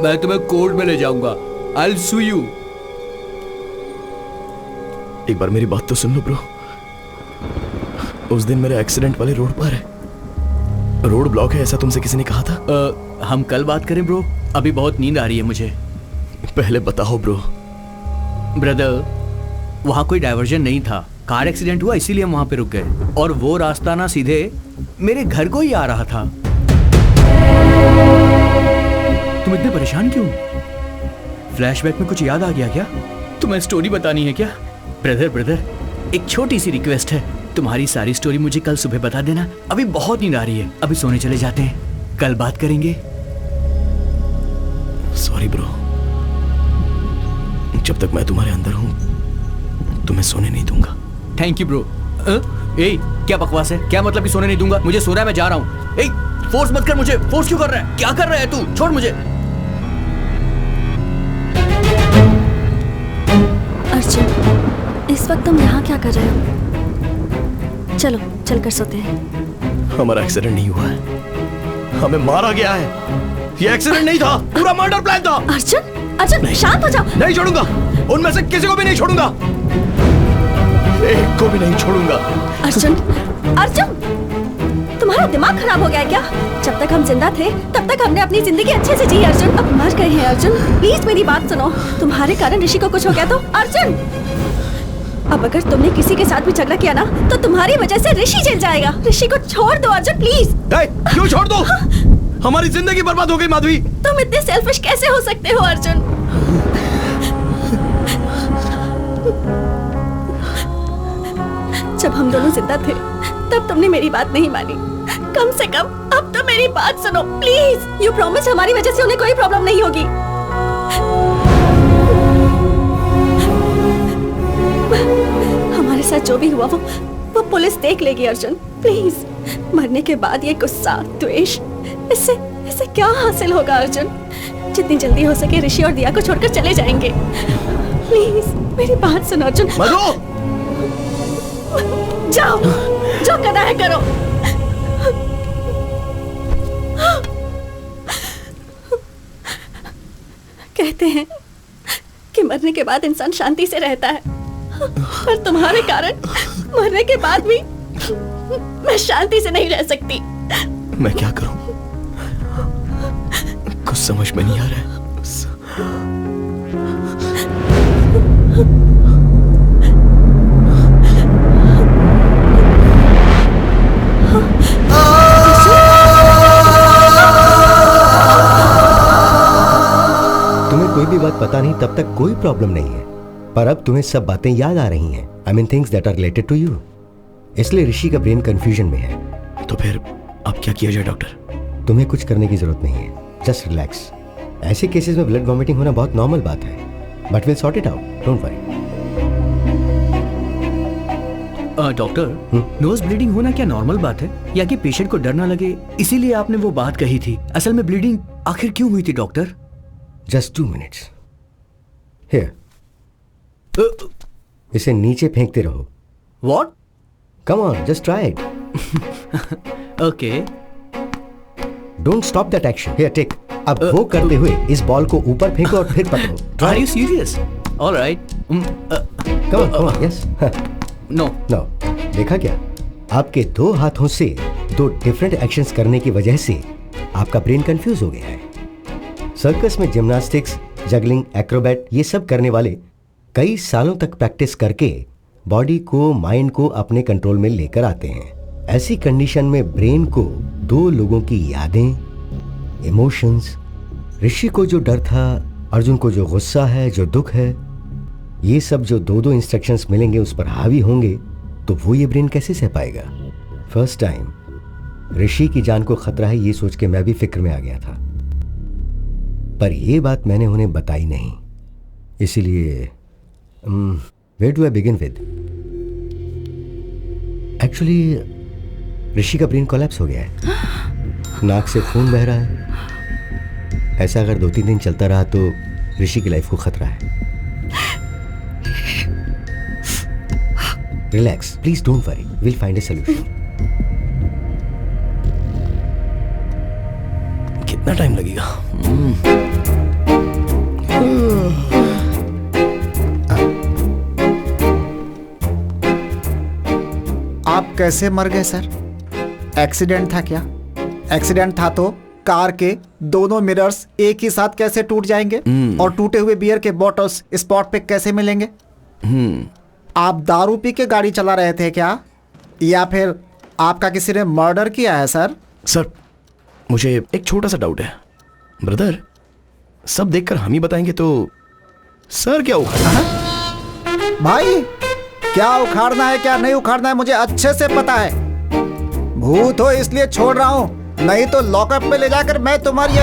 मैं तुम्हें कोर्ट में ले जाऊंगा। I'll sue you। एक बार मेरी बात तो सुन लो ब्रो। उस दिन मेरे एक्सीडेंट वाले रोड पर है, रोड ब्लॉक है ऐसा तुमसे किसी ने कहा था? हम कल बात करें ब्रो, अभी बहुत नींद आ रही है मुझे। पहले बताओ ब्रो। ब्रदर, वहां कोई डायवर्जन नहीं था, कार एक्सीडेंट हुआ इसीलिए हम वहां पे रुक गए, और वो रास्ता ना सीधे मेरे घर को ही आ रहा था। तुम इतने परेशान क्यों? फ्लैशबैक में कुछ याद आ गया क्या? तुम्हें स्टोरी बतानी है क्या? ब्रदर, एक छोटी सी रिक्वेस्ट है, तुम्हारी सारी स्टोरी मुझे कल सुबह बता देना। अभी बहुत नींद आ रही है, अभी सोने चले जाते हैं, कल बात करेंगे। सॉरी ब्रो, जब तक मैं तुम्हारे अंदर हूं तुम्हें सोने नहीं दूंगा। Thank you bro. ए, क्या बकवास है? क्या मतलब कि सोने नहीं दूंगा? मुझे सोना है, मैं जा रहा हूँ। ए, फोर्स मत कर मुझे। फोर्स क्यों कर रहा है? क्या कर रहा है तू? छोड़ मुझे। अर्जुन, इस वक्त तुम यहाँ क्या कर रहे हो? चलो चलकर सोते हैं। हमारा एक्सीडेंट नहीं हुआ है, हमें मारा गया है। ये एक्सीडेंट नहीं था, पूरा मर्डर प्लान था। अर्जुन, शांत हो जाओ। नहीं छोड़ूंगा, उनमें से किसी को भी नहीं छोड़ूंगा, एक को भी नहीं छोड़ूंगा। अर्जुन, तुम्हारा दिमाग खराब हो गया है क्या? जब तक हम जिंदा थे तब तक हमने अपनी जिंदगी अच्छे से जी अर्जुन, अब मर गए हैं अर्जुन, प्लीज मेरी बात सुनो। तुम्हारे कारण ऋषि को कुछ हो गया तो अर्जुन, अब अगर तुमने किसी के साथ भी झगड़ा किया ना तो तुम्हारी वजह से ऋषि जल जाएगा। ऋषि को छोड़ दो अर्जुन, प्लीज। क्यों छोड़ दो? हमारी जिंदगी बर्बाद हो गई माधवी। तुम इतने सेल्फिश कैसे हो सकते हो अर्जुन? जब हम दोनों जिंदा थे तब तुमने मेरी बात नहीं मानी, कम से कम अब तो मेरी बात सुनो प्लीज। यू प्रॉमिस हमारी वजह से उन्हें कोई प्रॉब्लम नहीं होगी। हमारे साथ जो भी हुआ वो पुलिस देख लेगी अर्जुन, प्लीज। मरने के बाद ये गुस्सा, द्वेष, इससे क्या हासिल होगा अर्जुन? जितनी जल्दी हो सके ऋषि और दिया को छोड़कर चले जाएंगे, प्लीज मेरी बात सुनो अर्जुन। जाओ, जो करना है करो। कहते हैं कि मरने के बाद इंसान शांति से रहता है, पर तुम्हारे कारण मरने के बाद भी मैं शांति से नहीं रह सकती। मैं क्या करूं? कुछ समझ में नहीं आ रहा है। तुम्हें कोई भी बात पता नहीं तब तक कोई प्रॉब्लम नहीं है, पर अब तुम्हें सब बातें याद आ रही हैं। I mean things that are related to you. इसलिए ऋषि का ब्रेन कंफ्यूजन में है। तो फिर अब क्या किया जाए डॉक्टर? तुम्हें कुछ करने की जरूरत नहीं है, जस्ट रिलैक्स। ऐसे केसेस में ब्लड वॉमिटिंग होना बहुत नॉर्मल बात है, but will sort it out, don't worry. Doctor, nose bleeding होना क्या नॉर्मल बात है, या कि पेशेंट को डर ना लगे इसीलिए आपने वो बात कही थी? असल में ब्लीडिंग आखिर क्यों हुई थी डॉक्टर? Just 2 minutes। हियर, इसे नीचे फेंकते रहो। What? Come on, just try it। Okay। Don't stop that action। Here, take। अब वो करते हुए इस बॉल को ऊपर फेंको और फिर पकड़ो। Are you serious? All right। Come on, yes। No। No। देखा क्या? आपके 2 हाथों से 2 डिफरेंट एक्शंस करने की वजह से आपका ब्रेन कंफ्यूज हो गया है। सर्कस में जिम्नास्टिक्स, जगलिंग, एक्रोबैट ये सब करने वाले कई सालों तक प्रैक्टिस करके बॉडी को, माइंड को अपने कंट्रोल में लेकर आते हैं। ऐसी कंडीशन में ब्रेन को 2 लोगों की यादें, इमोशंस। ऋषि को जो डर था, अर्जुन को जो गुस्सा है, जो दुख है, ये सब जो दो दो इंस्ट्रक्शंस मिलेंगे उस पर हावी होंगे तो वो ये ब्रेन कैसे सह पाएगा? फर्स्ट टाइम ऋषि की जान को खतरा है ये सोच के मैं भी फिक्र में आ गया था, पर ये बात मैंने उन्हें बताई नहीं। इसीलिए where do I begin with? Actually Rishi का ब्रेन कोलैप्स हो गया है, नाक से खून बह रहा है। ऐसा अगर 2-3 दिन चलता रहा तो ऋषि की लाइफ को खतरा है। Relax, please don't worry, will find A solution. कितना टाइम लगेगा? आप कैसे मर गए सर? एक्सीडेंट था क्या? एक्सीडेंट था तो कार के दोनों मिरर्स एक ही साथ कैसे टूट जाएंगे? और टूटे हुए बियर के बॉटल्स स्पॉट पे कैसे मिलेंगे? आप दारू पी के गाड़ी चला रहे थे क्या, या फिर आपका किसी ने मर्डर किया है सर? सर मुझे एक छोटा सा डाउट है ब्रदर, सब देखकर हम ही बताएंगे तो सर क्या उखाड़ना? भाई क्या उखाड़ना है क्या नहीं उखाड़ना है मुझे अच्छे से पता है। भूत हो इसलिए छोड़ रहा हूँ, नहीं तो लॉकअप में ले जाकर मैं तुम्हारी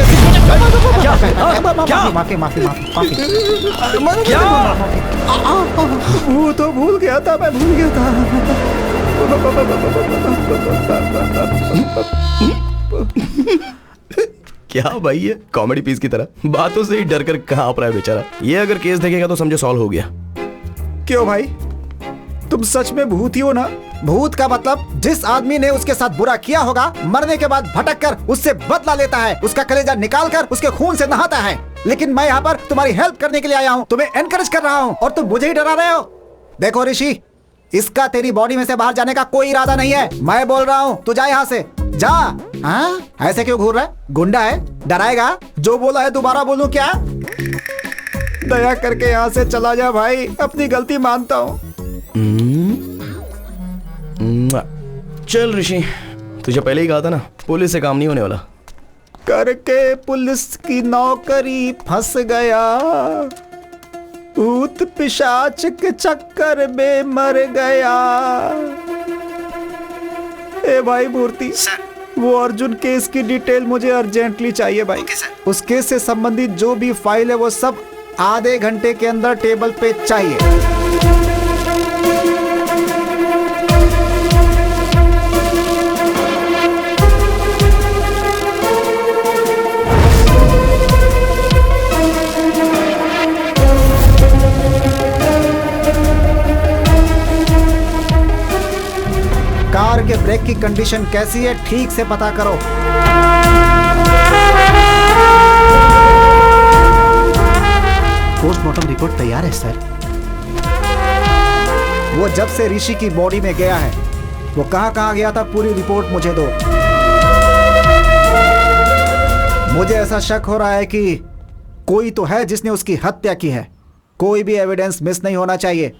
माफी माफी माफी भूत हो, भूल गया था, मैं भूल गया था। क्या भाई ये कॉमेडी पीस की तरह बातों से ही डर कर कहाँ आप रहा है बेचारा। ये अगर केस देखेगा तो समझो सॉल्व हो गया। क्यों भाई, तुम सच में भूत ही हो ना? भूत का मतलब जिस आदमी ने उसके साथ बुरा किया होगा, मरने के बाद भटक कर उससे बदला लेता है, उसका कलेजा निकाल कर उसके खून से नहाता है। लेकिन मैं यहाँ पर तुम्हारी हेल्प करने के लिए आया हूँ, तुम्हें एनकरेज कर रहा हूँ और तुम मुझे ही डरा रहे हो। देखो ऋषि, इसका तेरी बॉडी में से बाहर जाने का कोई इरादा नहीं है। मैं बोल रहा हूँ तू जा यहाँ से, जा। हाँ ऐसे क्यों घूर रहा है? गुंडा है, डराएगा? जो बोला है दोबारा बोलूं क्या? दया करके यहाँ से चला जा भाई, अपनी गलती मानता हूँ। चल ऋषि, तुझे पहले ही कहा था ना पुलिस से काम नहीं होने वाला। करके पुलिस की नौकरी फंस गया, भूत पिशाच के चक्कर में मर गया। ए भाई मूर्ति, वो अर्जुन केस की डिटेल मुझे अर्जेंटली चाहिए भाई। उस केस से संबंधित जो भी फाइल है वो सब आधे घंटे के अंदर टेबल पे चाहिए। कार के ब्रेक की कंडीशन कैसी है ठीक से पता करो। पोस्टमार्टम रिपोर्ट तैयार है सर। वो जब से ऋषि की बॉडी में गया है वो कहाँ गया था, पूरी रिपोर्ट मुझे दो। मुझे ऐसा शक हो रहा है कि कोई तो है जिसने उसकी हत्या की है। कोई भी एविडेंस मिस नहीं होना चाहिए।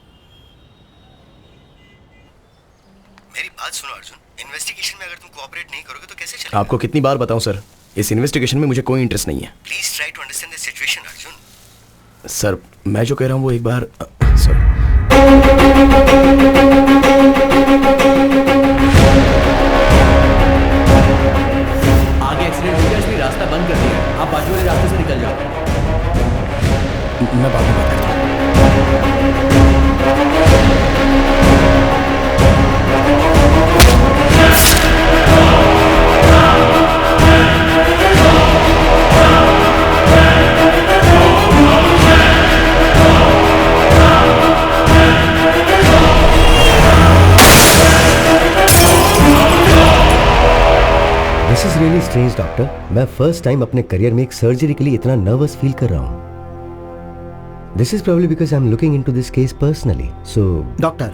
मेरी बात सुनो अर्जुन, इन्वेस्टिगेशन में अगर तुम कोऑपरेट नहीं करोगे तो कैसे चलेगा? आपको कितनी बार बताऊं सर, इस इन्वेस्टिगेशन में मुझे कोई इंटरेस्ट नहीं है। Please try to understand the situation Arjun. Sir मैं जो कह रहा हूं वो एक बार सर आगे एक्सीडेंट हो गया, इसलिए रास्ता बंद कर दिया है। आप बाजू वाले रास्ते से निकल जाओ। मैं बाद में बात करता हूं। This is really strange doctor. मैं फर्स्ट टाइम अपने करियर में एक सर्जरी के लिए इतना नर्वस फील कर रहा हूँ। This is probably because I am looking into this case personally. So doctor,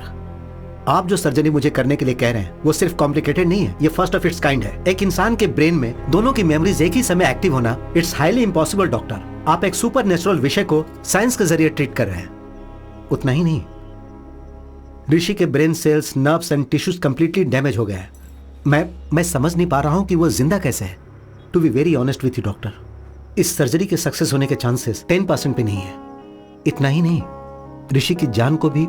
आप जो सर्जरी मुझे करने के लिए कह रहे हैं वो सिर्फ कॉम्प्लिकेटेड नहीं है, ये फर्स्ट ऑफ इट्स काइंड है। एक इंसान के ब्रेन में दोनों की मेमोरीज एक ही समय एक्टिव होना, इट्स हाईली इम्पॉसिबल डॉक्टर। आप एक सुपर नेचुरल विषय को साइंस के जरिए ट्रीट कर रहे हैं। उतना ही नहीं, ऋषि के brain cells, nerves and tissues completely damage हो गए हैं। मैं समझ नहीं पा रहा हूं कि वो जिंदा कैसे है। To be very honest with you doctor, इस सर्जरी के सक्सेस होने के चांसेस 10% पे नहीं है। इतना ही नहीं, ऋषि की जान को भी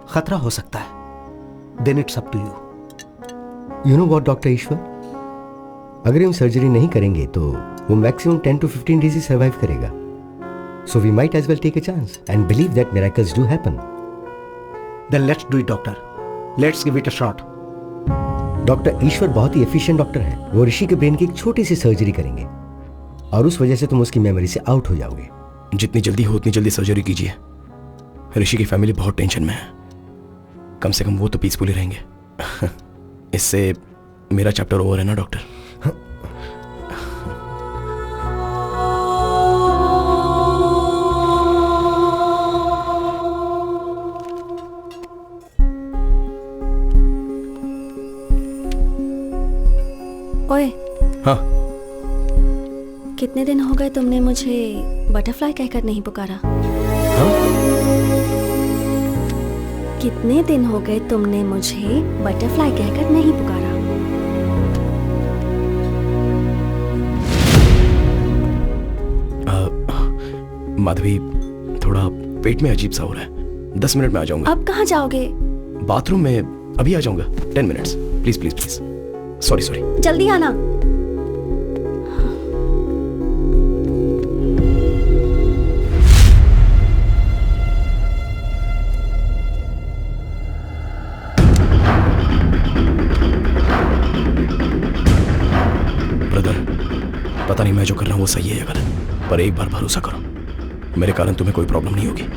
खतरा हो सकता है। Then it's up to you. You know what doctor Ishwar, अगर हम सर्जरी नहीं करेंगे तो वो मैक्सिमम 10 to 15 डेज ही सर्वाइव करेगा। So we might as well take a chance and believe that miracles do happen. Then let's do it doctor, let's give it a shot. Doctor Ishwar बहुत ही एफिशिएंट डॉक्टर है। वो ऋषि के brain की एक छोटी सी सर्जरी करेंगे और उस वजह से तुम उसकी मेमोरी से आउट हो जाओगे। जितनी जल्दी हो उतनी जल्दी सर्जरी कीजिए। ऋषि की फैमिली बहुत टेंशन में है, कम से कम वो तो पीसफुली रहेंगे। इससे मेरा चैप्टर ओवर है ना डॉक्टर? ओए, हाँ। कितने दिन हो गए तुमने मुझे बटरफ्लाई कहकर नहीं पुकारा? हाँ? कितने दिन हो गए तुमने मुझे बटरफ्लाई कहकर नहीं पुकारा? माधवी, थोड़ा पेट में अजीब सा हो रहा है। 10 मिनट में आ जाऊंगा। अब कहाँ जाओगे? बाथरूम में अभी आ जाऊंगा। 10 minutes, please please please. Sorry. जल्दी आना। ब्रदर, पता नहीं मैं जो कर रहा हूं वो सही है या गलत, पर एक बार भरोसा करो, मेरे कारण तुम्हें कोई प्रॉब्लम नहीं होगी।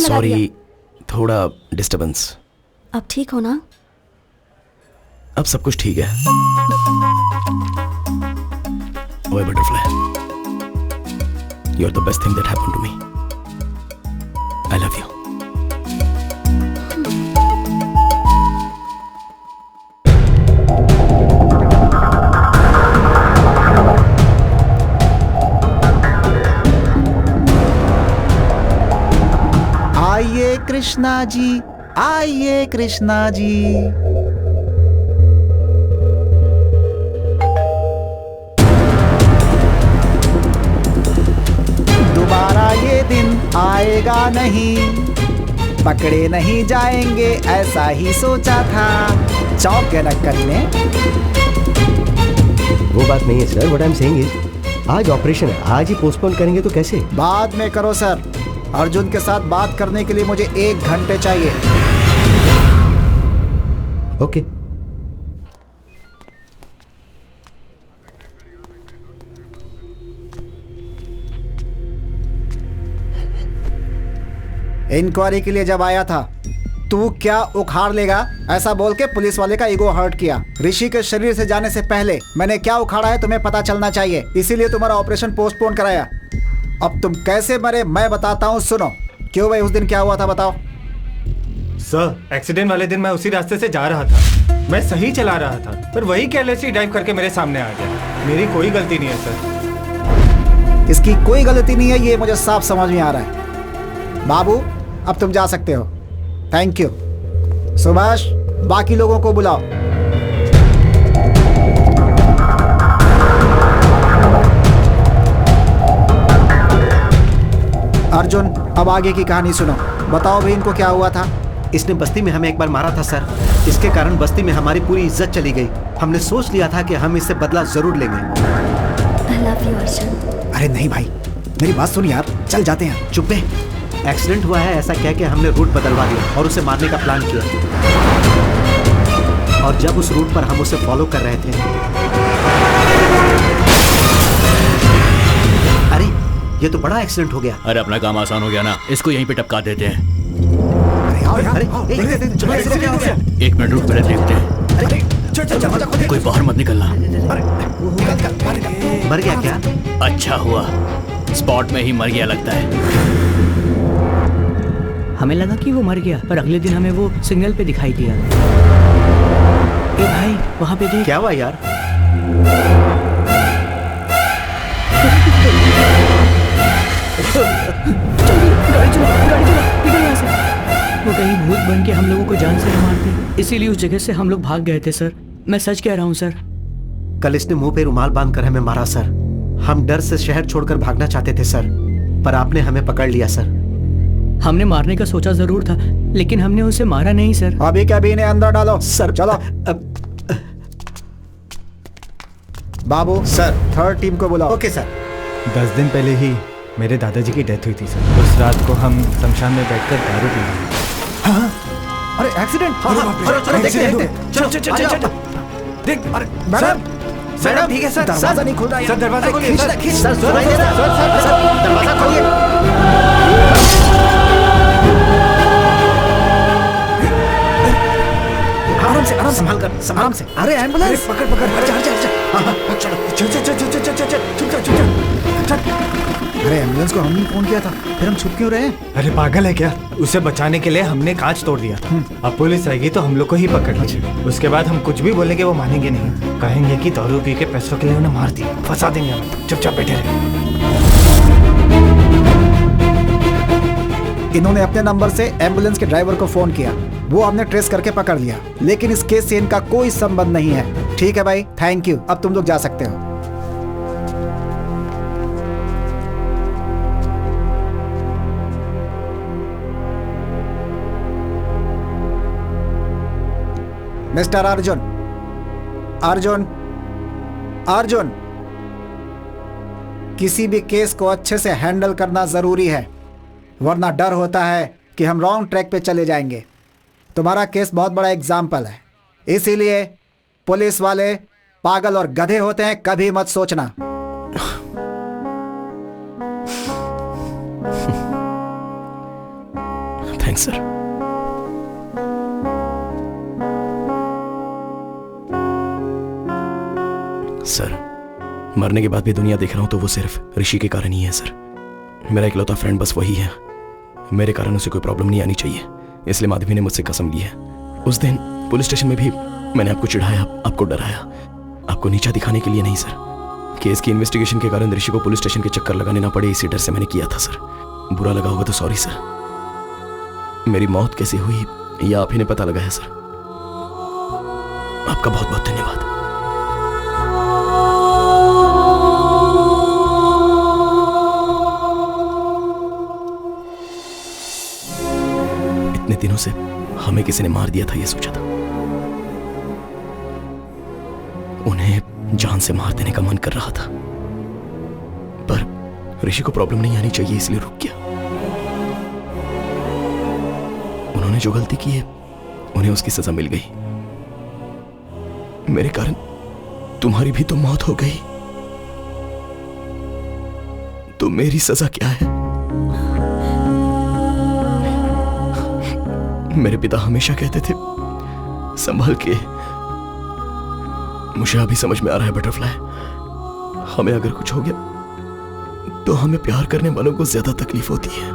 सॉरी, थोड़ा डिस्टर्बेंस। अब ठीक हो ना? अब सब कुछ ठीक है। ओए butterfly, you are the best thing that happened to me. I love you. आइए कृष्णा जी, आइए कृष्णा जी। दोबारा ये दिन आएगा नहीं, पकड़े नहीं जाएंगे ऐसा ही सोचा था। चौंक गए नक्कली ने। वो बात नहीं है sir, what I am saying is आज ऑपरेशन है, आज ही पोस्टपोन करेंगे तो कैसे? बाद में करो सर। अर्जुन के साथ बात करने के लिए मुझे 1 घंटे चाहिए। ओके। इंक्वायरी के लिए जब आया था तू क्या उखाड़ लेगा, ऐसा बोल के पुलिस वाले का ईगो हर्ट किया। ऋषि के शरीर से जाने से पहले मैंने क्या उखाड़ा है तुम्हें पता चलना चाहिए, इसीलिए तुम्हारा ऑपरेशन पोस्टपोन कराया। अब तुम कैसे मरे मैं बताता हूँ, सुनो। क्यों भाई, उस दिन क्या हुआ था बताओ। सर, एक्सीडेंट वाले दिन मैं उसी रास्ते से जा रहा था। मैं सही चला रहा था, पर वही केयरलेसली ड्राइव करके मेरे सामने आ गया। मेरी कोई गलती नहीं है सर। इसकी कोई गलती नहीं है, ये मुझे साफ समझ में आ रहा है। बाबू, अब तुम जा सकते हो। Thank you. सुभाष, बाकी लोगों को बुलाओ। अर्जुन, अब आगे की कहानी सुनो। बताओ भाई, इनको क्या हुआ था? इसने बस्ती में हमें एक बार मारा था सर। इसके कारण बस्ती में हमारी पूरी इज्जत चली गई। हमने सोच लिया था कि हम इससे बदला जरूर लेंगे। I love you, Arjun. अरे नहीं भाई, मेरी बात सुन यार, चल जाते हैं। चुप है, एक्सीडेंट हुआ है ऐसा कह के हमने रूट बदलवा दिया और उसे मारने का प्लान किया। और जब उस रूट पर हम उसे फॉलो कर रहे थे, अरे ये तो बड़ा एक्सीडेंट हो गया। अरे अपना काम आसान हो गया ना, इसको यहीं पे टपका देते हैं। अरे एक मिनट रुक, पहले देखते हैं। कोई बाहर मत निकलना। मर गया क्या? अच्छा हुआ, स्पॉट में ही मर गया लगता है। हमें लगा कि वो मर गया, पर अगले दिन हमें वो सिग्नल पे दिखाई दिया। ए भाई, वहाँ पे देख। क्या हुआ यार? गाड़ी चला, निकल यहाँ से। वो कहीं भूत बन के हम लोगों को जान से न मार दे, इसीलिए उस जगह से हम लोग भाग गए थे सर। मैं सच कह रहा हूँ सर। कल इसने मुंह पे रुमाल बांधकर हमें मारा सर। हम डर से शहर छोड़कर भागना चाहते थे सर, पर आपने हमें पकड़ लिया सर। हमने मारने का सोचा जरूर था, लेकिन हमने उसे मारा नहीं सर। अभी कैबिन ने अंदर डालो सर, चलो। बाबू सर, थर्ड टीम को बुलाओ। Okay sir. 10 दिन पहले ही मेरे दादाजी की डेथ हुई थी सर। उस रात को हम शमशान में बैठकर दारू पी रहे थे। अरे एक्सीडेंट! चलो देख। अरे मैडम, मैडम ठीक है सर। दरवाजा नहीं खुल रहा है। सर दरवाजा खोलिए। सर सुनाई दे रहा है। सर दरवाजा खोलिए। आराम से, आराम से, संभाल कर, आराम से। अरे एम्बुलेंस! पकड़ पकड़, अरे एम्बुलेंस को हमने फोन किया था, फिर हम छुप क्यों रहे? अरे पागल है क्या? उसे बचाने के लिए हमने कांच तोड़ दिया था। अब पुलिस आएगी तो हम लोग को ही पकड़ लेगी। उसके बाद हम कुछ भी बोलेंगे वो मानेंगे नहीं, कहेंगे कि दारू पी के पैसों के लिए उन्हें मार दिया, फंसा देंगे हमें। चुपचाप बैठे रहे। इन्होंने अपने नंबर से एम्बुलेंस के ड्राइवर को फोन किया, वो हमने ट्रेस करके पकड़ लिया, लेकिन इस केस से इनका कोई संबंध नहीं है। ठीक है भाई, थैंक यू। अब तुम लोग जा सकते हो। मिस्टर अर्जुन, अर्जुन, अर्जुन, किसी भी केस को अच्छे से हैंडल करना जरूरी है, वरना डर होता है कि हम रॉन्ग ट्रैक पे चले जाएंगे। तुम्हारा केस बहुत बड़ा एग्जाम्पल है, इसीलिए पुलिस वाले पागल और गधे होते हैं, कभी मत सोचना। Thanks sir. सर, मरने के बाद भी दुनिया देख रहा हूं तो वो सिर्फ ऋषि के कारण ही है सर। मेरा इकलौता फ्रेंड बस वही है। मेरे कारण उसे कोई प्रॉब्लम नहीं आनी चाहिए, इसलिए माधवी ने मुझसे कसम ली है। उस दिन पुलिस स्टेशन में भी मैंने आपको चिढ़ाया, आपको डराया, आपको नीचा दिखाने के लिए नहीं सर। केस की इन्वेस्टिगेशन के कारण ऋषि को पुलिस स्टेशन के चक्कर लगाने ना पड़े, इसी डर से मैंने किया था सर। बुरा लगा होगा तो सॉरी सर। मेरी मौत कैसे हुई यह आप ही ने पता लगाया सर। आपका बहुत बहुत धन्यवाद। इतने दिनों से हमें किसी ने मार दिया था ये सोचा था, उन्हें जान से मार देने का मन कर रहा था, पर ऋषि को प्रॉब्लम नहीं आनी चाहिए इसलिए रुक गया। उन्होंने जो गलती की है उन्हें उसकी सजा मिल गई। मेरे कारण तुम्हारी भी तो मौत हो गई, तो मेरी सजा क्या है? मेरे पिता हमेशा कहते थे, संभल के। मुझे अभी समझ में आ रहा है बटरफ्लाई, हमें अगर कुछ हो गया तो हमें प्यार करने वालों को ज्यादा तकलीफ होती है।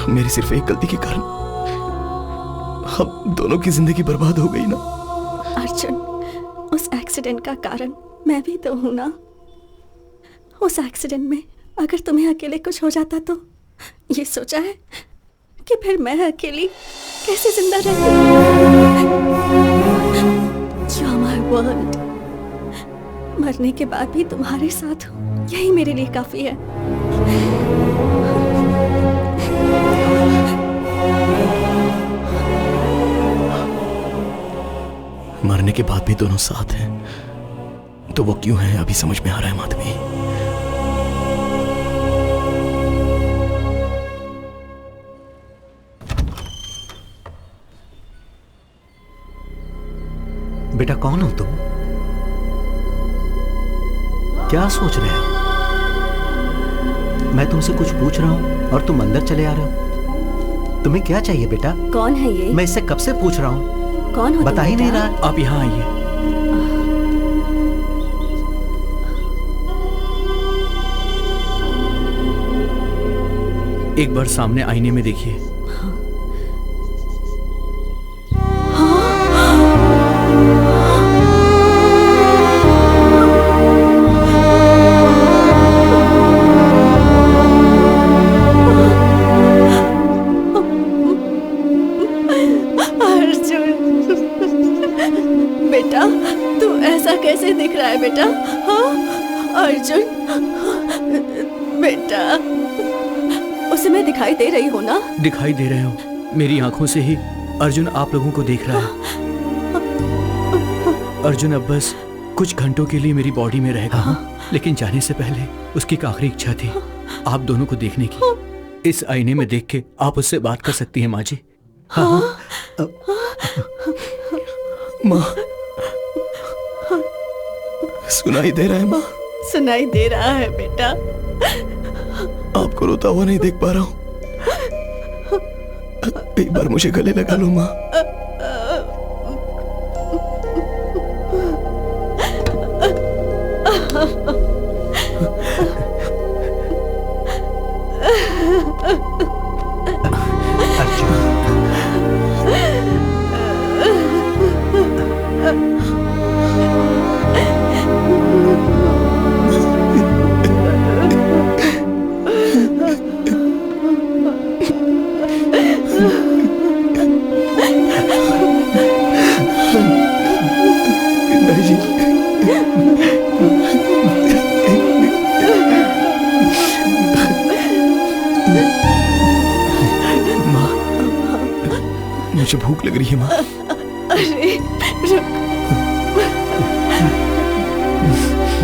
मेरी सिर्फ एक गलती के कारण हम दोनों की जिंदगी बर्बाद हो गई ना। अर्जुन, उस एक्सीडेंट का कारण मैं भी तो हूं ना। उस एक्सीडेंट में अगर तुम्हें अकेले कुछ हो जाता तो ये सोचा है कि फिर मैं अकेली कैसे जिंदा रहती? You are my world। मरने के बाद भी तुम्हारे साथ हूं, यही मेरे लिए काफी है। मरने के बाद भी दोनों साथ हैं, तो वो क्यों हैं अभी समझ में आ रहा है माधवी। बेटा कौन हो तुम? क्या सोच रहे हो? मैं तुमसे कुछ पूछ रहा हूं और तुम अंदर चले आ रहे हो। तुम्हें क्या चाहिए बेटा? कौन है ये? मैं इससे कब से पूछ रहा हूं, कौन हो? बता ही नहीं रहा। आप यहाँ आइए। एक बार सामने आईने में देखिए। कैसे दिख रहा है बेटा? हाँ अर्जुन बेटा, उसे मैं दिखाई दे रही हूँ ना? दिखाई दे रहे हो। मेरी आंखों से ही अर्जुन आप लोगों को देख रहा है। अर्जुन अब बस कुछ घंटों के लिए मेरी बॉडी में रहेगा, लेकिन जाने से पहले उसकी एक आखिरी इच्छा थी आप दोनों को देखने की। इस आईने में देख के आप उससे बात कर सकती हैं माँ जी। हाँ? माँ, सुनाई दे रहा है माँ? सुनाई दे रहा है बेटा। आपको रोता हुआ नहीं देख पा रहा हूँ, एक बार मुझे गले लगा लो माँ। मुझे भूख लग रही है माँ। अरे रुक।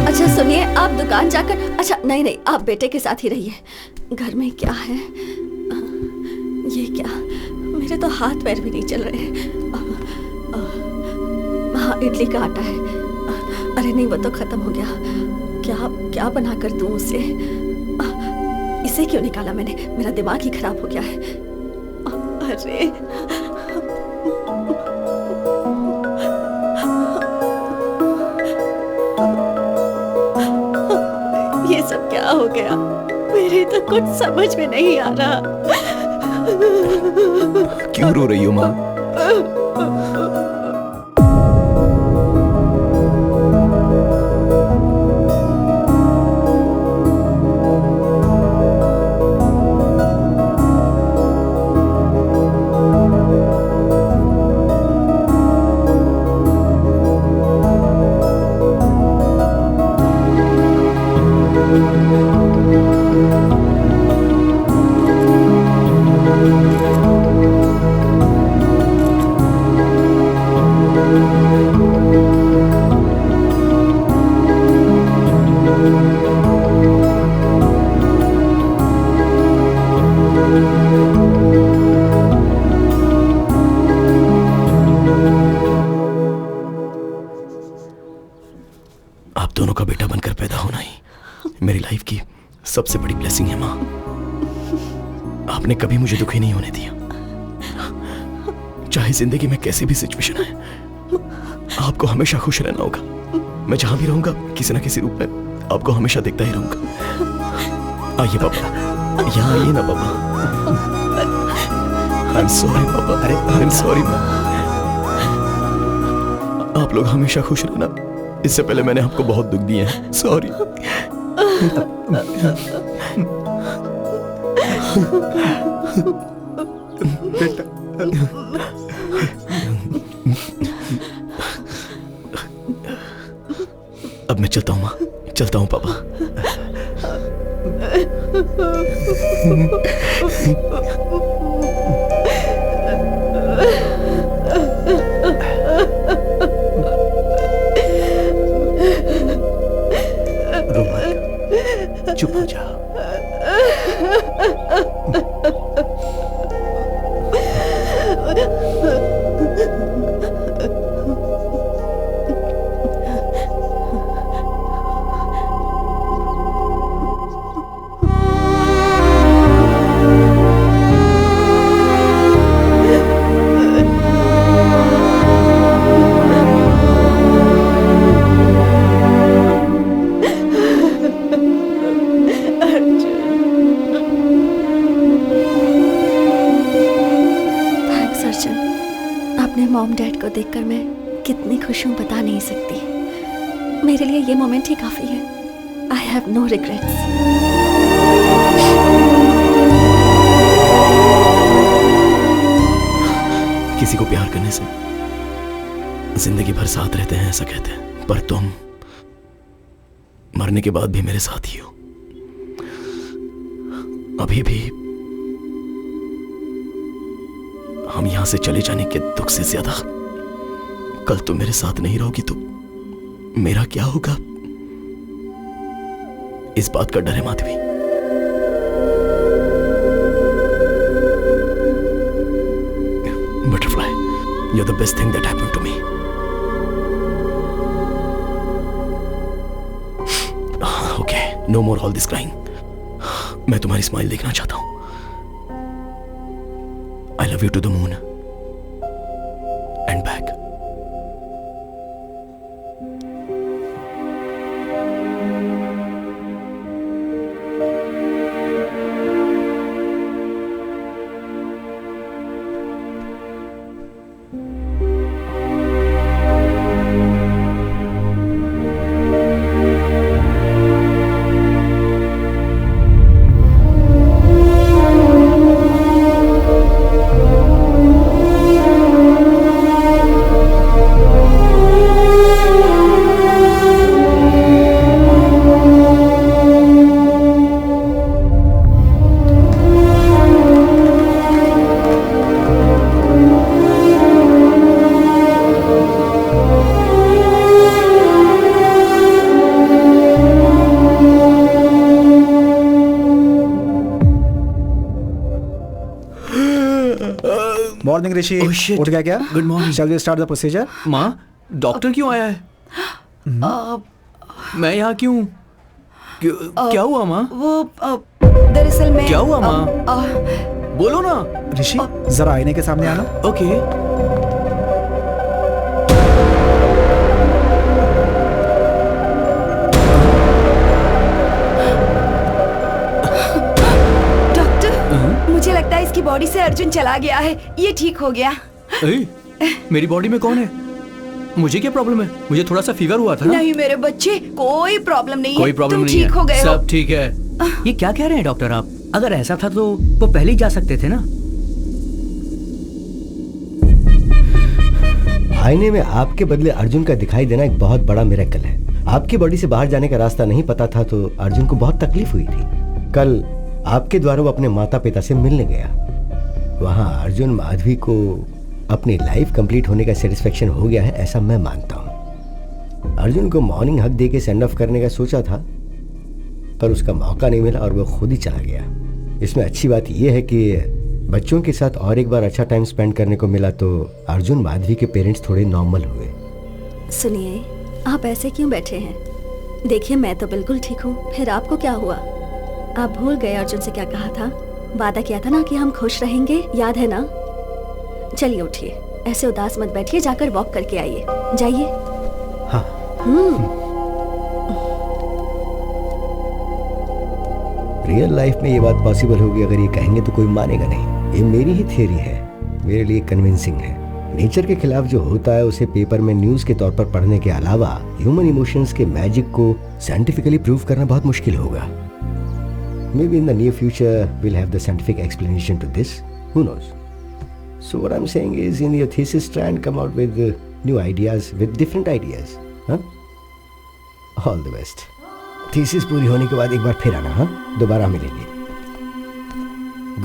अच्छा सुनिए, आप दुकान जाकर, अच्छा नहीं आप बेटे के साथ ही रहिए। घर में क्या है? ये क्या, मेरे तो हाथ पैर भी नहीं चल रहे हैं। हाँ इडली का आटा है। अरे नहीं वो तो खत्म हो गया। क्या बना कर दूं उसे? इसे क्यों निकाला मैंने? मेरा दिमाग ही खराब हो गया है। अरे ये सब क्या हो गया? मेरे तो कुछ समझ में नहीं आ रहा। क्यों रो रही हो माँ? आप दोनों का बेटा बनकर पैदा होना ही मेरी लाइफ की सबसे बड़ी ब्लेसिंग है माँ। आप आपने कभी मुझे दुखी नहीं होने दिया, चाहे जिंदगी में कैसी भी सिचुएशन है। आपको हमेशा खुश रहना होगा। मैं जहां भी रहूंगा किसी ना किसी रूप में आपको हमेशा देखता ही रहूंगा। आइए पापा, यहाँ आइए ना पापा। आई एम सॉरी पापा, अरे आई एम सॉरी। आप लोग हमेशा खुश रहना। इससे पहले मैंने आपको बहुत दुख दिए हैं, सॉरी। अब मैं चलता हूँ माँ, चलता हूँ पापा। रो मत, चुप हो जा। मॉम डैड को देखकर मैं कितनी खुश हूँ बता नहीं सकती। मेरे लिए ये मोमेंट ही काफी है। I have no regrets. किसी को प्यार करने से जिंदगी भर साथ रहते हैं ऐसा कहते हैं, पर तुम मरने के बाद भी मेरे साथ ही हो। अभी भी हम यहां से चले जाने के दुख से ज्यादा कल तुम मेरे साथ नहीं रहोगी तो मेरा क्या होगा, इस बात का डर है Madhavi. Butterfly, you're the best thing that happened to me. Okay, no more all this crying. मैं तुम्हारी स्माइल देखना चाहता हूं। I love you to the moon and back. Morning Rishi, उठ गया क्या? Good morning. Shall we start the procedure? माँ, doctor क्यों आया है? मैं यहाँ क्यों? क्या हुआ माँ? वो दरअसल मैं क्या हुआ माँ? बोलो ना। ऋषि, जरा आईने के सामने आना। ओके। मुझे लगता है इसकी बॉडी से अर्जुन चला गया है। ये ठीक हो गया। मेरी बॉडी में कौन है? मुझे क्या प्रॉब्लम है? मुझे थोड़ा सा फीवर हुआ था ना। नहीं मेरे बच्चे, कोई प्रॉब्लम नहीं है। कोई प्रॉब्लम नहीं है। ठीक हो गए हो। सब ठीक है। ये क्या कह रहे हैं डॉक्टर आप? अगर ऐसा था तो वो पहले ही जा सकते थे ना। आईने में आपके बदले अर्जुन का दिखाई देना एक बहुत बड़ा मिरेकल है। आपकी बॉडी से बाहर जाने का रास्ता नहीं पता था तो अर्जुन को बहुत तकलीफ हुई थी। कल आपके द्वारा वो अपने माता पिता से मिलने गया। वहां अर्जुन माधवी को अपनी लाइफ कंप्लीट होने का सेटिस्फेक्शन हो गया है ऐसा मैं मानता हूं। अर्जुन को मॉर्निंग हक दे के सेंड ऑफ करने का सोचा था पर उसका मौका नहीं मिला और वो खुद ही चला गया। इसमें अच्छी बात यह है कि बच्चों के साथ और एक बार अच्छा टाइम स्पेंड करने को मिला तो अर्जुन माधवी के पेरेंट्स थोड़े नॉर्मल हुए। सुनिए, आप ऐसे क्यों बैठे हैं? देखिए मैं तो बिल्कुल ठीक हूँ। फिर आपको क्या हुआ? आप भूल गए अर्जुन से क्या कहा था? वादा किया था ना कि हम खुश रहेंगे, याद है ना? चलिए उठिए, ऐसे उदास मत बैठिए, जाकर वॉक करके आइए। जाइए। हाँ। रियल लाइफ में ये बात पॉसिबल होगी अगर ये कहेंगे तो कोई मानेगा नहीं। ये मेरी ही थियरी है, मेरे लिए कन्विंसिंग है। नेचर के खिलाफ जो होता है उसे पेपर में न्यूज के तौर पर पढ़ने के अलावा ह्यूमन इमोशंस के मैजिक को साइंटिफिकली प्रूव करना बहुत मुश्किल होगा। Maybe in the near future we'll have the scientific explanation to this. Who knows? So what I'm saying is, in your thesis, try and come out with new ideas, with different ideas. Huh? All the best. Thesis पूरी होने के बाद एक बार फिर आना, हाँ? दोबारा मिलेंगे.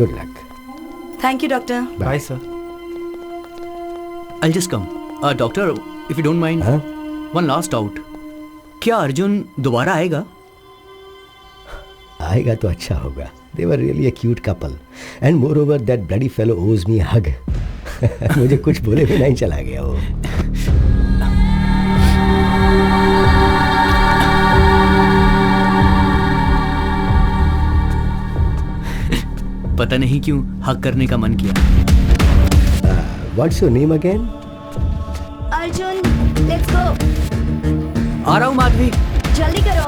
Good luck. Thank you, doctor. Bye, sir. I'll just come. Doctor, if you don't mind, हाँ? one last doubt. क्या अर्जुन दोबारा आएगा? आएगा तो अच्छा होगा. They were really a cute couple. And moreover, that bloody fellow owes me a hug. मुझे कुछ बोले भी नहीं चला गया वो. पता नहीं क्यों हक करने का मन किया. What's your name again? Arjun, let's go. आ रहा हूँ माधवी. जल्दी करो.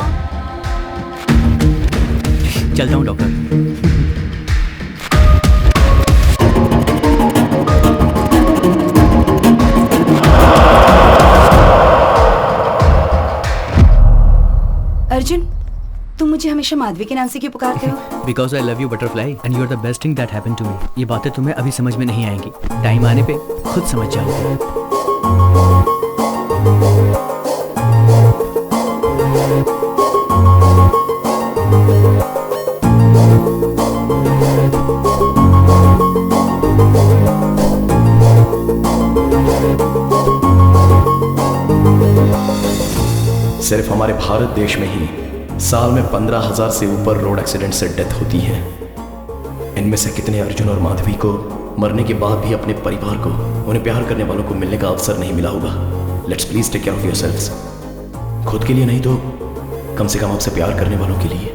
चलता हूँ डॉक्टर. अर्जुन, तुम मुझे हमेशा माधवी के नाम से क्यों पुकारते हो? Because I love you butterfly and you are the best thing that happened to me. ये बातें तुम्हें अभी समझ में नहीं आएंगी. टाइम आने पे खुद समझ जाओगे. सिर्फ हमारे भारत देश में ही साल में 15,000 से ऊपर रोड एक्सीडेंट से डेथ होती है. इनमें से कितने अर्जुन और माधवी को मरने के बाद भी अपने परिवार को, उन्हें प्यार करने वालों को मिलने का अवसर नहीं मिला होगा. Let's please take care of yourselves. खुद के लिए नहीं तो कम से कम आपसे प्यार करने वालों के लिए.